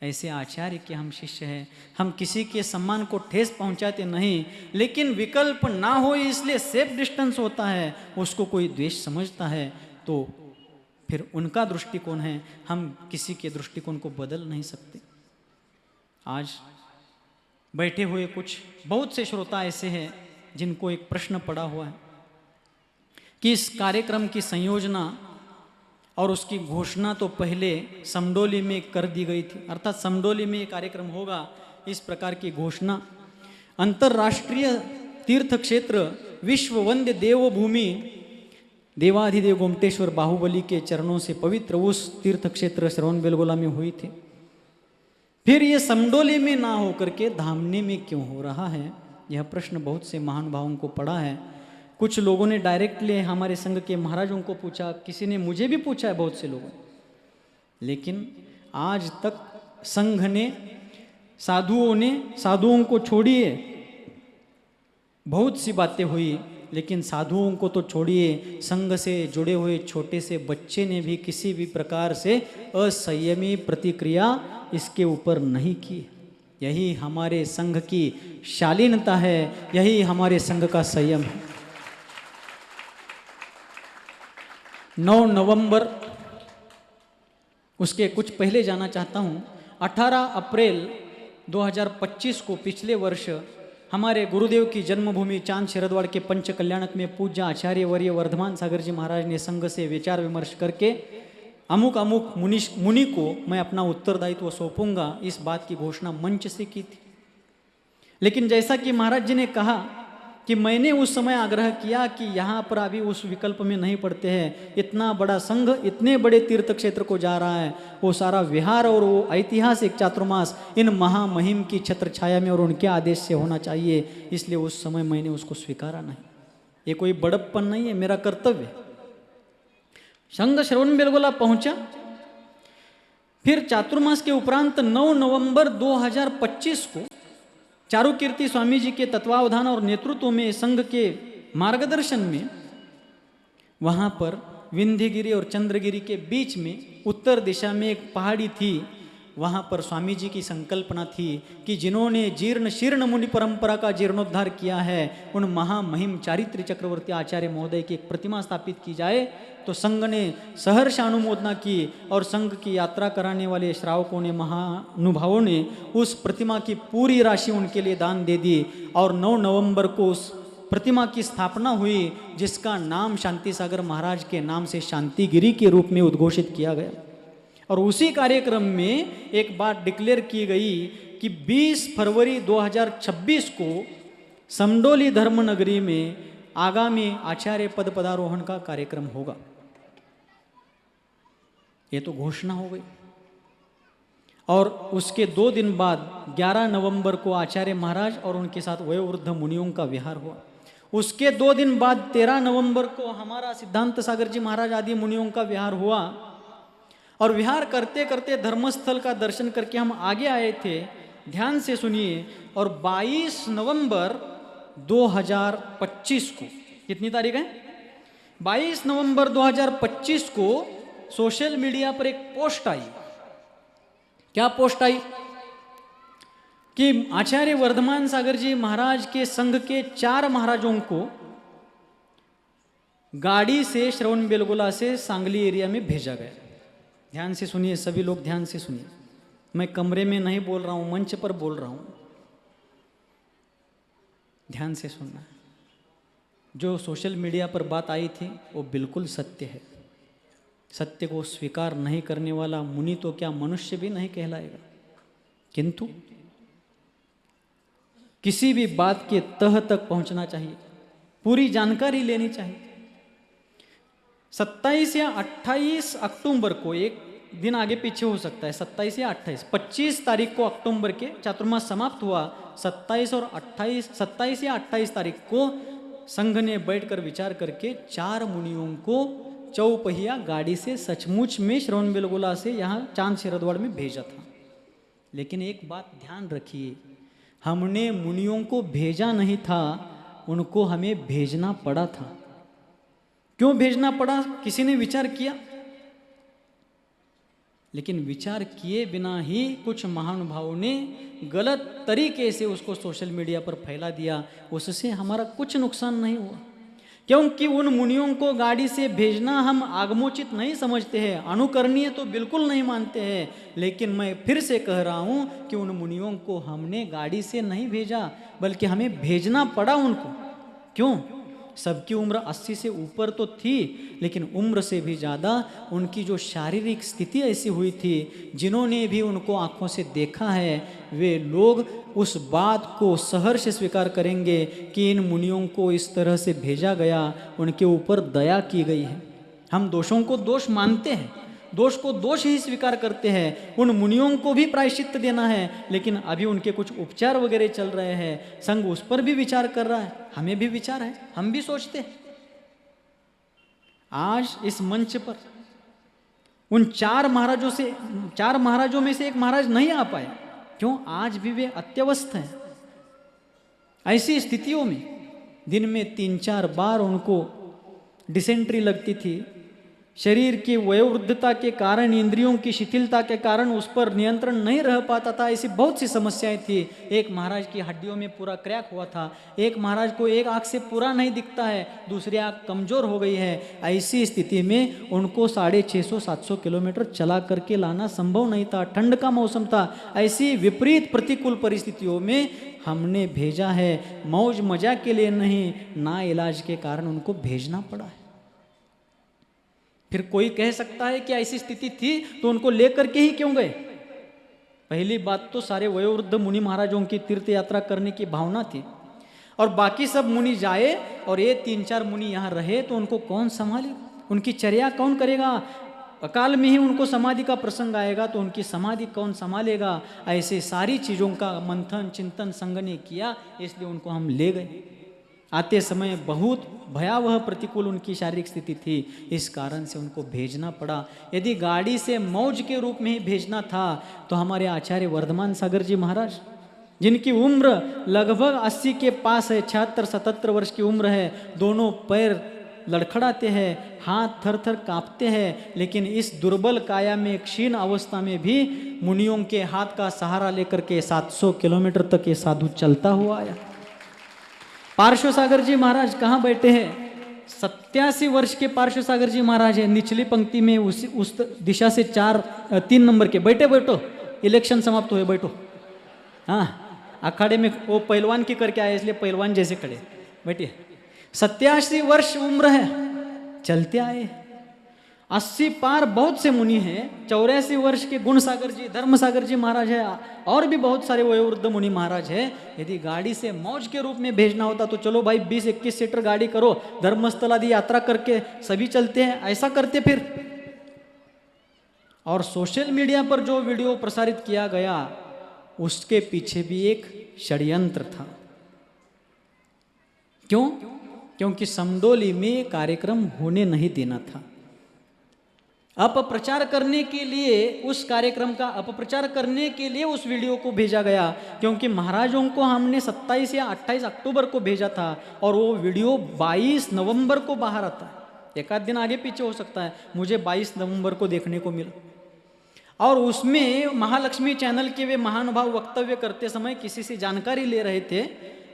[SPEAKER 1] ऐसे आचार्य के हम शिष्य हैं। हम किसी के सम्मान को ठेस पहुंचाते नहीं, लेकिन विकल्प ना हो इसलिए सेफ डिस्टेंस होता है, उसको कोई द्वेष समझता है तो फिर उनका दृष्टिकोण है, हम किसी के दृष्टिकोण को बदल नहीं सकते। आज बैठे हुए कुछ बहुत से श्रोता ऐसे हैं जिनको एक प्रश्न पड़ा हुआ है कि इस कार्यक्रम की संयोजना और उसकी घोषणा तो पहले समडोली में कर दी गई थी, अर्थात समडोली में ये कार्यक्रम होगा, इस प्रकार की घोषणा। अंतर्राष्ट्रीय तीर्थ क्षेत्र विश्व वंद्य देवभूमि देवाधिदेव गोमटेश्वर बाहुबली के चरणों से पवित्र उस तीर्थ क्षेत्र श्रवणबेलगोला में हुई थी। फिर ये समडोली में ना होकर के धामनी में क्यों हो रहा है, यह प्रश्न बहुत से महानुभावों को पड़ा है। कुछ लोगों ने डायरेक्टली हमारे संघ के महाराजों को पूछा, किसी ने मुझे भी पूछा है, बहुत से लोगों, लेकिन आज तक संघ ने, साधुओं को छोड़िए, बहुत सी बातें हुई, लेकिन साधुओं को तो छोड़िए, संघ से जुड़े हुए छोटे से बच्चे ने भी किसी भी प्रकार से असंयमी प्रतिक्रिया इसके ऊपर नहीं की। यही हमारे संघ की शालीनता है, यही हमारे संघ का संयम है। 9 नवंबर, उसके कुछ पहले जाना चाहता हूँ। 18 अप्रैल 2025 को, पिछले वर्ष, हमारे गुरुदेव की जन्मभूमि चांद शरदवाड़ के पंच कल्याणक में पूज्य आचार्य वर्य वर्धमान सागर जी महाराज ने संघ से विचार विमर्श करके अमुक अमुक मुनि को मैं अपना उत्तरदायित्व सौंपूंगा, इस बात की घोषणा मंच से की थी। लेकिन जैसा कि महाराज जी ने कहा कि मैंने उस समय आग्रह किया कि यहाँ पर अभी उस विकल्प में नहीं पड़ते हैं, इतना बड़ा संघ इतने बड़े तीर्थ क्षेत्र को जा रहा है, वो सारा विहार और वो ऐतिहासिक चातुर्मास इन महामहिम की छत्र छाया में और उनके आदेश से होना चाहिए, इसलिए उस समय मैंने उसको स्वीकारा नहीं। ये कोई बड़प्पन नहीं है, मेरा कर्तव्य। संघ श्रवणबेलगोला पहुंचा। फिर चातुर्मास के उपरांत 9 नवंबर 2025 को चारुकीर्ति स्वामी जी के तत्वावधान और नेतृत्व में संघ के मार्गदर्शन में वहाँ पर विंध्यगिरी और चंद्रगिरी के बीच में उत्तर दिशा में एक पहाड़ी थी। वहाँ पर स्वामी जी की संकल्पना थी कि जिन्होंने जीर्ण शीर्ण मुनि परंपरा का जीर्णोद्धार किया है, उन महामहिम चारित्र चक्रवर्ती आचार्य महोदय की एक प्रतिमा स्थापित की जाए। तो संघ ने सहर्ष अनुमोदना की और संघ की यात्रा कराने वाले श्रावकों ने, महानुभावों ने उस प्रतिमा की पूरी राशि उनके लिए दान दे दी और 9 नवंबर को उस प्रतिमा की स्थापना हुई, जिसका नाम शांति सागर महाराज के नाम से शांतिगिरी के रूप में उद्घोषित किया गया। और उसी कार्यक्रम में एक बात डिक्लेयर की गई कि 20 फरवरी 2026 को समडोली धर्मनगरी में आगामी आचार्य पद पदारोहण का कार्यक्रम होगा। ये तो घोषणा हो गई। और उसके 2 दिन बाद 11 नवंबर को आचार्य महाराज और उनके साथ वयोवृद्ध मुनियों का विहार हुआ। उसके 2 दिन बाद 13 नवंबर को हमारा सिद्धांत सागर जी महाराज आदि मुनियों का विहार हुआ। और विहार करते करते धर्मस्थल का दर्शन करके हम आगे आए थे। ध्यान से सुनिए। और 22 नवंबर 2025 को, कितनी तारीख है? 22 नवंबर 2025 को सोशल मीडिया पर एक पोस्ट आई। क्या पोस्ट आई? कि आचार्य वर्धमान सागर जी महाराज के संघ के 4 महाराजों को गाड़ी से श्रवणबेलगोला से सांगली एरिया में भेजा गया। ध्यान से सुनिए, सभी लोग ध्यान से सुनिए। मैं कमरे में नहीं बोल रहा हूं, मंच पर बोल रहा हूं। ध्यान से सुनना। जो सोशल मीडिया पर बात आई थी वो बिल्कुल सत्य है। सत्य को स्वीकार नहीं करने वाला मुनि तो क्या मनुष्य भी नहीं कहलाएगा। किंतु किसी भी बात के तह तक पहुंचना चाहिए, पूरी जानकारी लेनी चाहिए। 27 या 28 अक्टूबर को, एक दिन आगे पीछे हो सकता है, 27 या 28, 25 तारीख को अक्टूबर के चातुर्मास समाप्त हुआ। 27 या 28 तारीख को संघ ने बैठकर विचार करके 4 मुनियों को चौपहिया गाड़ी से सचमुच में श्रवणबेलगोला से यहाँ चांद शिरदवाड़ में भेजा था। लेकिन एक बात ध्यान रखिए, हमने मुनियों को भेजा नहीं था, उनको हमें भेजना पड़ा था। क्यों भेजना पड़ा, किसी ने विचार किया? लेकिन विचार किए बिना ही कुछ महानुभावों ने गलत तरीके से उसको सोशल मीडिया पर फैला दिया। उससे हमारा कुछ नुकसान नहीं हुआ, क्योंकि उन मुनियों को गाड़ी से भेजना हम आगमोचित नहीं समझते हैं, अनुकरणीय तो बिल्कुल नहीं मानते हैं। लेकिन मैं फिर से कह रहा हूँ कि उन मुनियों को हमने गाड़ी से नहीं भेजा, बल्कि हमें भेजना पड़ा उनको। क्यों? सबकी उम्र 80 से ऊपर तो थी, लेकिन उम्र से भी ज़्यादा उनकी जो शारीरिक स्थिति ऐसी हुई थी, जिन्होंने भी उनको आंखों से देखा है, वे लोग उस बात को सहर्ष स्वीकार करेंगे कि इन मुनियों को इस तरह से भेजा गया, उनके ऊपर दया की गई है। हम दोषों को दोष मानते हैं, दोष को दोष ही स्वीकार करते हैं। उन मुनियों को भी प्रायश्चित्त देना है, लेकिन अभी उनके कुछ उपचार वगैरह चल रहे हैं, संघ उस पर भी विचार कर रहा है, हमें भी विचार है, हम भी सोचते हैं। आज इस मंच पर उन 4 महाराजों में से एक महाराज नहीं आ पाए। क्यों? आज भी वे अत्यवस्थ हैं। ऐसी स्थितियों में दिन में 3-4 बार उनको डिसेंट्री लगती थी। शरीर की वयोवृद्धता के कारण, इंद्रियों की शिथिलता के कारण उस पर नियंत्रण नहीं रह पाता था। ऐसी बहुत सी समस्याएं थी। एक महाराज की हड्डियों में पूरा क्रैक हुआ था, एक महाराज को एक आंख से पूरा नहीं दिखता है, दूसरी आंख कमजोर हो गई है। ऐसी स्थिति में उनको 650-700 किलोमीटर चला करके लाना संभव नहीं था। ठंड का मौसम था। ऐसी विपरीत प्रतिकूल परिस्थितियों में हमने भेजा है, मौज मजा के लिए नहीं, ना इलाज के कारण उनको भेजना पड़ा है। फिर कोई कह सकता है कि ऐसी स्थिति थी तो उनको लेकर के ही क्यों गए? पहली बात तो सारे वयोवृद्ध मुनि महाराजों की तीर्थ यात्रा करने की भावना थी, और बाकी सब मुनि जाए और ये 3-4 मुनि यहाँ रहे तो उनको कौन संभाले, उनकी चर्या कौन करेगा? अकाल में ही उनको समाधि का प्रसंग आएगा तो उनकी समाधि कौन संभालेगा? ऐसे सारी चीज़ों का मंथन चिंतन संघ ने किया, इसलिए उनको हम ले गए। आते समय बहुत भयावह प्रतिकूल उनकी शारीरिक स्थिति थी, इस कारण से उनको भेजना पड़ा। यदि गाड़ी से मौज के रूप में ही भेजना था तो हमारे आचार्य वर्धमान सागर जी महाराज, जिनकी उम्र लगभग 80 के पास है, 76-77 वर्ष की उम्र है, दोनों पैर लड़खड़ाते हैं, हाथ थर थर कांपते हैं, लेकिन इस दुर्बल काया में, क्षीण अवस्था में भी मुनियों के हाथ का सहारा लेकर के 700 किलोमीटर तक ये साधु चलता हुआ आया। पार्श्व सागर जी महाराज कहाँ बैठे हैं? 87 वर्ष के पार्श्व सागर जी महाराज है, निचली पंक्ति में उस दिशा से 3 नंबर के। बैठो, इलेक्शन समाप्त हुए, बैठो। हाँ, अखाड़े में वो पहलवान की करके आए, इसलिए पहलवान जैसे खड़े, बैठिए। 87 वर्ष उम्र है, चलते आए। 80 पार बहुत से मुनि हैं। 84 वर्ष के गुण सागर जी, धर्म सागर जी महाराज है, और भी बहुत सारे वयोवृद्ध मुनि महाराज है। यदि गाड़ी से मौज के रूप में भेजना होता तो चलो भाई 20-21 सीटर गाड़ी करो, धर्मस्थल आदि यात्रा करके सभी चलते हैं, ऐसा करते फिर। और सोशल मीडिया पर जो वीडियो प्रसारित किया गया उसके पीछे भी एक षड्यंत्र था। क्यों? क्योंकि समडोली में कार्यक्रम होने नहीं देना था। अपप्रचार करने के लिए, उस कार्यक्रम का अपप्रचार करने के लिए उस वीडियो को भेजा गया, क्योंकि महाराजों को हमने 27 या 28 अक्टूबर को भेजा था और वो वीडियो 22 नवंबर को बाहर आता है। एक आध दिन आगे पीछे हो सकता है, मुझे 22 नवंबर को देखने को मिला। और उसमें महालक्ष्मी चैनल के वे महानुभाव वक्तव्य करते समय किसी से जानकारी ले रहे थे,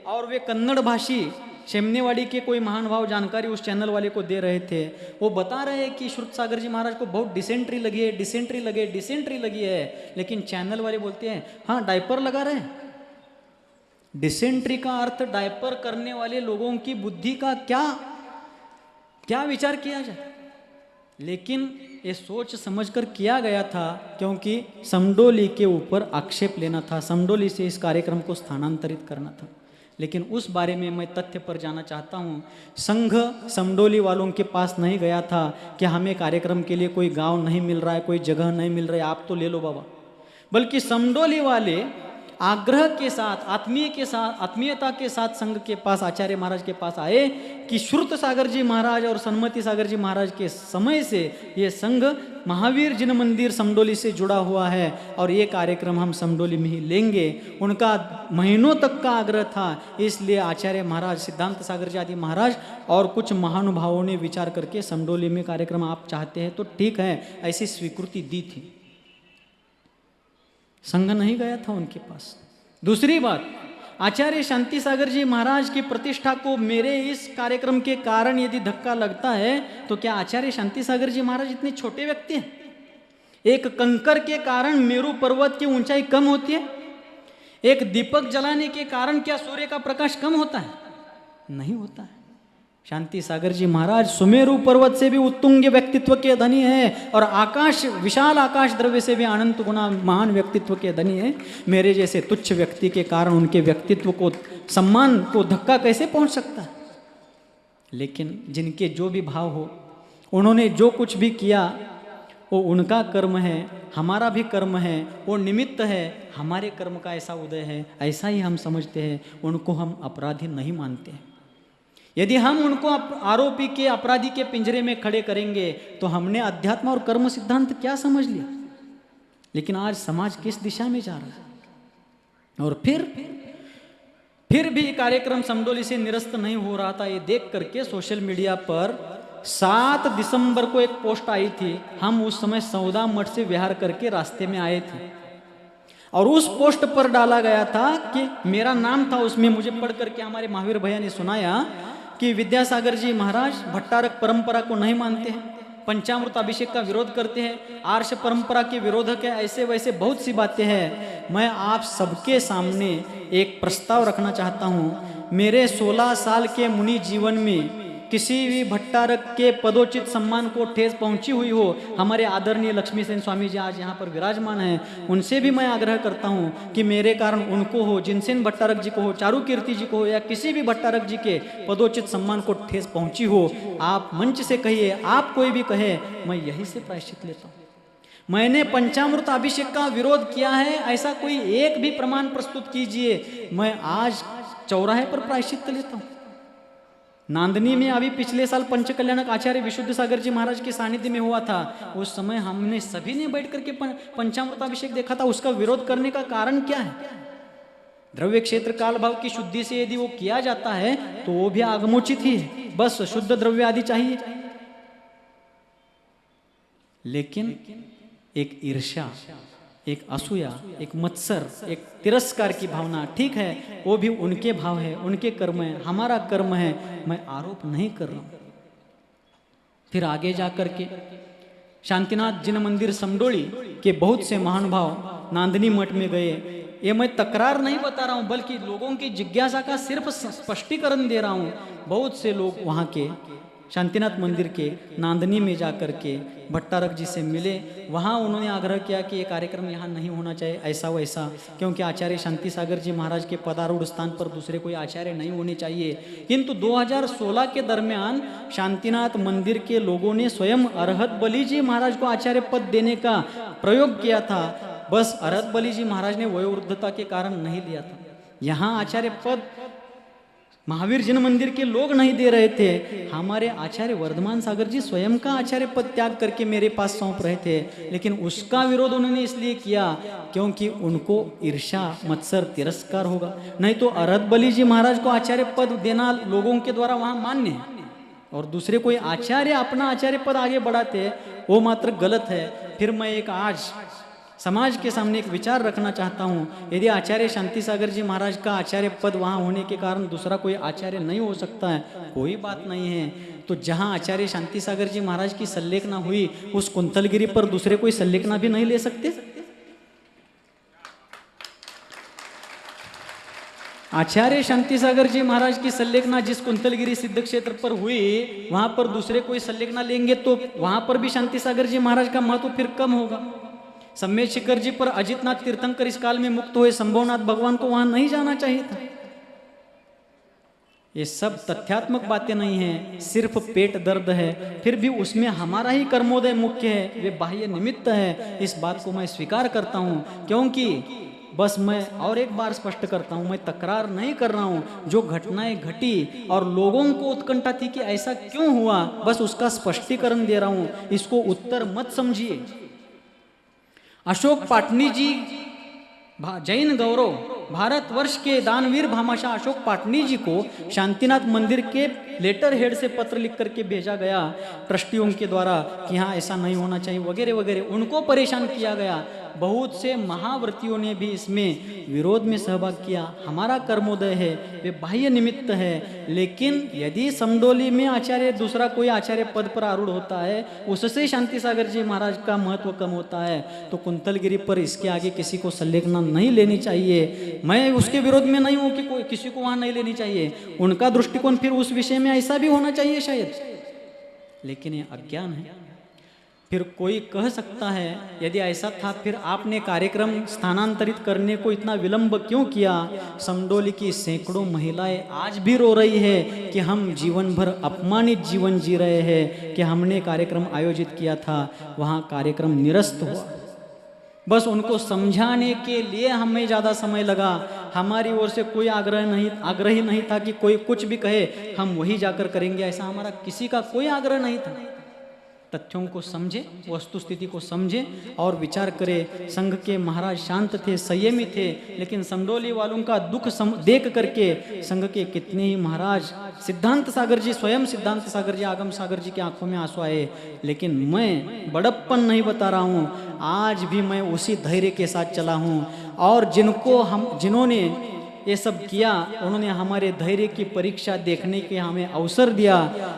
[SPEAKER 1] और वे कन्नड़ भाषी शेमनेवाड़ी के कोई महानुभाव जानकारी उस चैनल वाले को दे रहे थे। वो बता रहे हैं कि श्रुत सागर जी महाराज को बहुत डिसेंट्री लगी है, लेकिन चैनल वाले बोलते हैं हाँ डायपर लगा रहे हैं। डिसेंट्री का अर्थ डायपर करने वाले लोगों की बुद्धि का क्या क्या विचार किया जाए, लेकिन ये सोच समझकर किया गया था क्योंकि समडोली के ऊपर आक्षेप लेना था, समडोली से इस कार्यक्रम को स्थानांतरित करना था। लेकिन उस बारे में मैं तथ्य पर जाना चाहता हूँ। संघ समडोली वालों के पास नहीं गया था कि हमें कार्यक्रम के लिए कोई गांव नहीं मिल रहा है, कोई जगह नहीं मिल रही है, आप तो ले लो बाबा, बल्कि समडोली वाले आग्रह के साथ, आत्मीयता के साथ संघ के पास, आचार्य महाराज के पास आए कि श्रुत सागर जी महाराज और सन्मति सागर जी महाराज के समय से ये संघ महावीर जिन मंदिर समडोली से जुड़ा हुआ है और ये कार्यक्रम हम समडोली में ही लेंगे। उनका महीनों तक का आग्रह था, इसलिए आचार्य महाराज, सिद्धांत सागर जी आदि महाराज और कुछ महानुभावों ने विचार करके समडोली में कार्यक्रम आप चाहते हैं तो ठीक है, ऐसी स्वीकृति दी थी। संघ नहीं गया था उनके पास। दूसरी बात, आचार्य शांति सागर जी महाराज की प्रतिष्ठा को मेरे इस कार्यक्रम के कारण यदि धक्का लगता है तो क्या आचार्य शांति सागर जी महाराज इतने छोटे व्यक्ति हैं? एक कंकर के कारण मेरू पर्वत की ऊंचाई कम होती है? एक दीपक जलाने के कारण क्या सूर्य का प्रकाश कम होता है? नहीं होता है। शांति सागर जी महाराज सुमेरु पर्वत से भी उत्तुंग व्यक्तित्व के धनी है और आकाश, विशाल आकाश द्रव्य से भी अनंत गुना महान व्यक्तित्व के धनी है। मेरे जैसे तुच्छ व्यक्ति के कारण उनके व्यक्तित्व को, सम्मान को धक्का कैसे पहुंच सकता है? लेकिन जिनके जो भी भाव हो, उन्होंने जो कुछ भी किया वो उनका कर्म है, हमारा भी कर्म है, वो निमित्त है, हमारे कर्म का ऐसा उदय है, ऐसा ही हम समझते हैं। उनको हम अपराधी नहीं मानते हैं। यदि हम उनको आरोपी के, अपराधी के पिंजरे में खड़े करेंगे तो हमने अध्यात्म और कर्म सिद्धांत क्या समझ लिया? लेकिन आज समाज किस दिशा में जा रहा है? और फिर भी कार्यक्रम समडोली से निरस्त नहीं हो रहा था। ये देख करके सोशल मीडिया पर 7 दिसंबर को एक पोस्ट आई थी। हम उस समय सौदा मठ से विहार करके रास्ते में आए थे और उस पोस्ट पर डाला गया था कि मेरा नाम था उसमें। मुझे पढ़ करके हमारे महावीर भैया ने सुनाया कि विद्यासागर जी महाराज भट्टारक परंपरा को नहीं मानते हैं, पंचामृत अभिषेक का विरोध करते हैं, आर्ष परंपरा के विरोधक है, ऐसे वैसे बहुत सी बातें हैं। मैं आप सबके सामने एक प्रस्ताव रखना चाहता हूँ। मेरे 16 साल के मुनि जीवन में किसी भी भट्टारक के पदोचित सम्मान को ठेस पहुंची हुई हो, हमारे आदरणीय लक्ष्मी सेन स्वामी जी आज यहाँ पर विराजमान हैं, उनसे भी मैं आग्रह करता हूँ कि मेरे कारण उनको हो, जिनसेन भट्टारक जी को हो, चारू कीर्ति जी को हो, या किसी भी भट्टारक जी के पदोचित सम्मान को ठेस पहुंची हो, आप मंच से कहिए, आप कोई भी कहे, मैं यही से प्रायश्चित लेता हूँ। मैंने पंचामृत अभिषेक का विरोध किया है, ऐसा कोई एक भी प्रमाण प्रस्तुत कीजिए, मैं आज चौराहे पर प्रायश्चित लेता हूँ। नांदनी में अभी पिछले साल पंचकल्याणक आचार्य विशुद्ध सागर जी महाराज के सानिध्य में हुआ था। उस समय हमने सभी ने बैठ करके पंचामृताभिषेक देखा था। उसका विरोध करने का कारण क्या है? द्रव्य क्षेत्र काल भाव की शुद्धि से यदि वो किया जाता है तो वो भी आगमोचित ही है, बस शुद्ध द्रव्य आदि चाहिए। लेकिन एक ईर्ष्या, एक असूया, एक मत्सर, एक तिरस्कार की भावना, ठीक है वो भी उनके भाव है, उनके कर्म है, हमारा कर्म है, मैं आरोप नहीं कर रहा हूं। फिर आगे जाकर के शांतिनाथ जिन मंदिर समडोली के बहुत से महानुभाव नांदनी मठ में गए। ये मैं तकरार नहीं बता रहा हूं, बल्कि लोगों की जिज्ञासा का सिर्फ स्पष्टीकरण दे रहा हूं। बहुत से लोग वहां के शांतिनाथ मंदिर के नांदनी में जाकर के भट्टारक जी से मिले। वहाँ उन्होंने आग्रह किया कि ये कार्यक्रम यहाँ नहीं होना चाहिए, ऐसा वैसा, क्योंकि आचार्य शांति सागर जी महाराज के पदारूढ़ स्थान पर दूसरे कोई आचार्य नहीं होने चाहिए। किंतु 2016 के दरमियान शांतिनाथ मंदिर के लोगों ने स्वयं अरहत बली जी महाराज को आचार्य पद देने का प्रयोग किया था। बस अरहत बली जी महाराज ने वयोवृद्धता के कारण नहीं लिया था। यहाँ आचार्य पद महावीर जिन मंदिर के लोग नहीं दे रहे थे, हमारे आचार्य वर्धमान सागर जी स्वयं का आचार्य पद त्याग करके मेरे पास सौंप रहे थे। लेकिन उसका विरोध उन्होंने इसलिए किया क्योंकि उनको ईर्ष्या, मत्सर, तिरस्कार होगा। नहीं तो अरहत बली जी महाराज को आचार्य पद देना लोगों के द्वारा वहां मान्य है, और दूसरे कोई आचार्य अपना आचार्य पद आगे बढ़ाते वो मात्र गलत है। फिर मैं एक आज समाज के सामने एक विचार रखना चाहता हूँ। यदि आचार्य शांति सागर जी महाराज का आचार्य पद वहाँ होने के कारण दूसरा कोई आचार्य नहीं हो सकता है, कोई बात नहीं है। तो जहाँ आचार्य शांति सागर जी महाराज की संलेखना हुई, उस कुंतलगिरी पर दूसरे कोई संलेखना भी नहीं ले सकते। आचार्य शांति सागर जी महाराज की संलेखना जिस कुंतलगिरी सिद्ध क्षेत्र पर हुई, वहां पर दूसरे कोई संलेखना लेंगे तो वहां पर भी शांति सागर जी महाराज का महत्व फिर कम होगा। सम्मेद शिखर जी पर अजितनाथ तीर्थंकर इस काल में मुक्त हुए, संभवनाथ भगवान को वहां नहीं जाना चाहिए था। ये सब तथ्यात्मक बातें नहीं हैं, सिर्फ पेट दर्द है, फिर भी उसमें हमारा ही कर्मोदय मुख्य है, वे बाह्य निमित्त है। इस बात को मैं स्वीकार करता हूँ, क्योंकि बस मैं और एक बार स्पष्ट करता हूँ, मैं तकरार नहीं कर रहा हूँ। जो घटनाएं घटी और लोगों को उत्कंठा थी कि ऐसा क्यों हुआ, बस उसका स्पष्टीकरण दे रहा हूँ, इसको उत्तर मत समझिए। अशोक पाटनी जी, जैन गौरव, भारतवर्ष के दानवीर भामाशाह अशोक पाटनी जी को शांतिनाथ मंदिर के लेटर हेड से पत्र लिख करके भेजा गया ट्रस्टियों के द्वारा कि हाँ ऐसा नहीं होना चाहिए वगैरह वगैरह, उनको परेशान किया गया। बहुत से महाव्रतियों ने भी इसमें विरोध में सहभाग किया। हमारा कर्मोदय है, वे बाह्य निमित्त है, लेकिन यदि समडोली में आचार्य दूसरा कोई आचार्य पद पर आरूढ़ होता है, उससे शांति सागर जी महाराज का महत्व कम होता है, तो कुंतलगिरी पर इसके आगे किसी को संलेखना नहीं लेनी चाहिए। मैं उसके विरोध में नहीं हूं कि कोई किसी को वहां नहीं लेनी चाहिए, उनका दृष्टिकोण फिर उस विषय में ऐसा भी होना चाहिए शायद, लेकिन ये अज्ञान है। फिर कोई कह सकता है यदि ऐसा था फिर आपने कार्यक्रम स्थानांतरित करने को इतना विलंब क्यों किया। समडोली की सैकड़ों महिलाएं आज भी रो रही है कि हम जीवन भर अपमानित जीवन जी रहे हैं, कि हमने कार्यक्रम आयोजित किया था, वहाँ कार्यक्रम निरस्त हुआ। बस उनको समझाने के लिए हमें ज़्यादा समय लगा। हमारी ओर से कोई आग्रह ही नहीं था कि कोई कुछ भी कहे हम वही जाकर करेंगे, ऐसा हमारा किसी का कोई आग्रह नहीं था। तथ्यों को समझे, वस्तु स्थिति को समझे और विचार करे। संघ के महाराज शांत थे, संयमी थे, लेकिन समडोली वालों का दुख देख करके संघ के कितने ही महाराज, सिद्धांत सागर जी, स्वयं सिद्धांत सागर जी, आगम सागर जी की आंखों में आंसू आए। लेकिन मैं बड़प्पन नहीं बता रहा हूँ, आज भी मैं उसी धैर्य के साथ चला हूँ। और जिन्होंने ये सब किया, उन्होंने हमारे धैर्य की परीक्षा देखने के हमें अवसर दिया।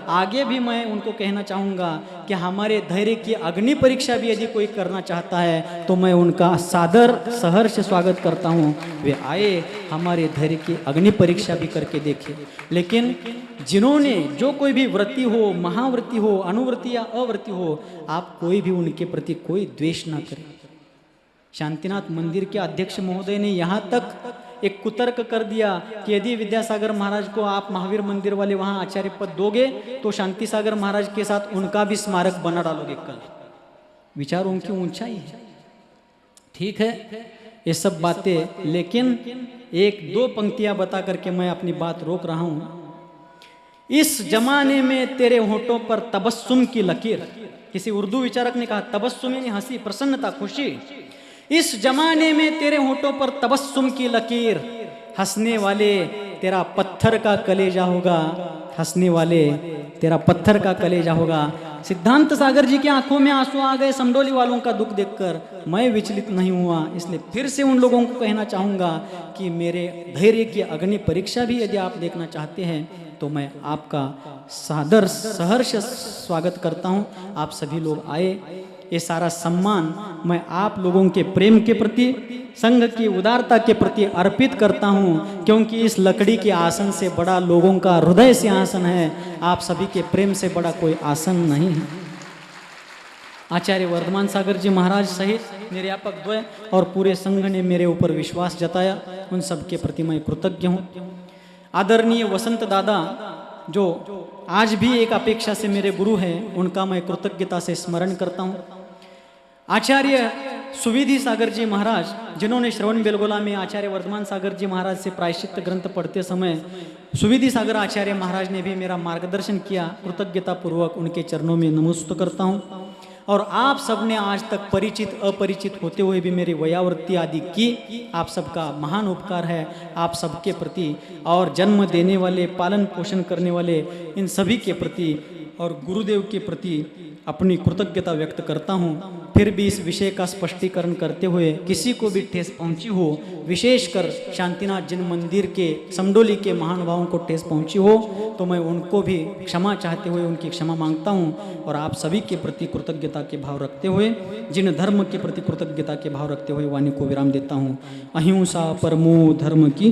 [SPEAKER 1] आगे भी मैं उनको कहना चाहूँगा कि हमारे धैर्य की अग्नि परीक्षा भी यदि कोई करना चाहता है तो मैं उनका सादर सहर्ष स्वागत करता हूँ। वे आए, हमारे धैर्य की अग्नि परीक्षा भी करके देखे। लेकिन जिन्होंने, जो कोई भी व्रति हो, महाव्रति हो, अनुव्रति या अव्रति हो, आप कोई भी उनके प्रति कोई द्वेष ना करें। शांतिनाथ मंदिर के अध्यक्ष महोदय ने यहाँ तक एक कुतर्क कर दिया कि यदि विद्यासागर महाराज को आप महावीर मंदिर वाले वहां आचार्य पद दोगे तो शांति सागर महाराज के साथ उनका भी स्मारक बना डालोगे। कल विचारों की ऊंचाई है, ठीक है ये सब बातें, लेकिन एक दो पंक्तियां बता करके मैं अपनी बात रोक रहा हूं। इस जमाने में तेरे होठों पर तबस्सुम की लकीर, किसी उर्दू विचारक ने कहा तबस्सुम यानी हंसी, प्रसन्नता, खुशी। इस जमाने में तेरे होठों पर तबस्सुम की लकीर, हंसने वाले तेरा पत्थर का कलेजा होगा, हंसने वाले तेरा पत्थर का कलेजा होगा। सिद्धांत सागर जी की आंखों में आंसू आ गए समडोली वालों का दुख देखकर। मैं विचलित नहीं हुआ, इसलिए फिर से उन लोगों को कहना चाहूँगा कि मेरे धैर्य की अग्नि परीक्षा भी यदि आप देखना चाहते हैं तो मैं आपका सादर सहर्ष स्वागत करता हूँ। आप सभी लोग आए, ये सारा सम्मान मैं आप लोगों के प्रेम के प्रति, संघ की उदारता के प्रति अर्पित करता हूँ, क्योंकि इस लकड़ी के आसन से बड़ा लोगों का हृदय से आसन है। आप सभी के प्रेम से बड़ा कोई आसन नहीं है। आचार्य वर्धमान सागर जी महाराज सहित निर्यापक द्वय और पूरे संघ ने मेरे ऊपर विश्वास जताया, उन सब के प्रति मैं कृतज्ञ हूँ। आदरणीय वसंत दादा जो आज भी एक अपेक्षा से मेरे गुरु हैं, उनका मैं कृतज्ञता से स्मरण करता हूँ। आचार्य सुविधि सागर जी महाराज, जिन्होंने श्रवण बेलगोला में आचार्य वर्धमान सागर जी महाराज से प्रायश्चित ग्रंथ पढ़ते समय सुविधि सागर आचार्य महाराज ने भी मेरा मार्गदर्शन किया, कृतज्ञता पूर्वक उनके चरणों में नमस्कार करता हूँ। और आप सबने आज तक परिचित अपरिचित होते हुए भी मेरी वयावृत्ति आदि की, आप सबका महान उपकार है आप सबके प्रति, और जन्म देने वाले, पालन पोषण करने वाले इन सभी के प्रति और गुरुदेव के प्रति अपनी कृतज्ञता व्यक्त करता हूँ। फिर भी इस विषय का स्पष्टीकरण करते हुए किसी को भी ठेस पहुँची हो, विशेषकर शांतिनाथ जिन मंदिर के समडोली के महानुभावों को ठेस पहुँची हो, तो मैं उनको भी क्षमा चाहते हुए उनकी क्षमा मांगता हूँ। और आप सभी के प्रति कृतज्ञता के भाव रखते हुए, जिन धर्म के प्रति कृतज्ञता के भाव रखते हुए वाणी को विराम देता हूँ। अहिंसा परमो धर्म की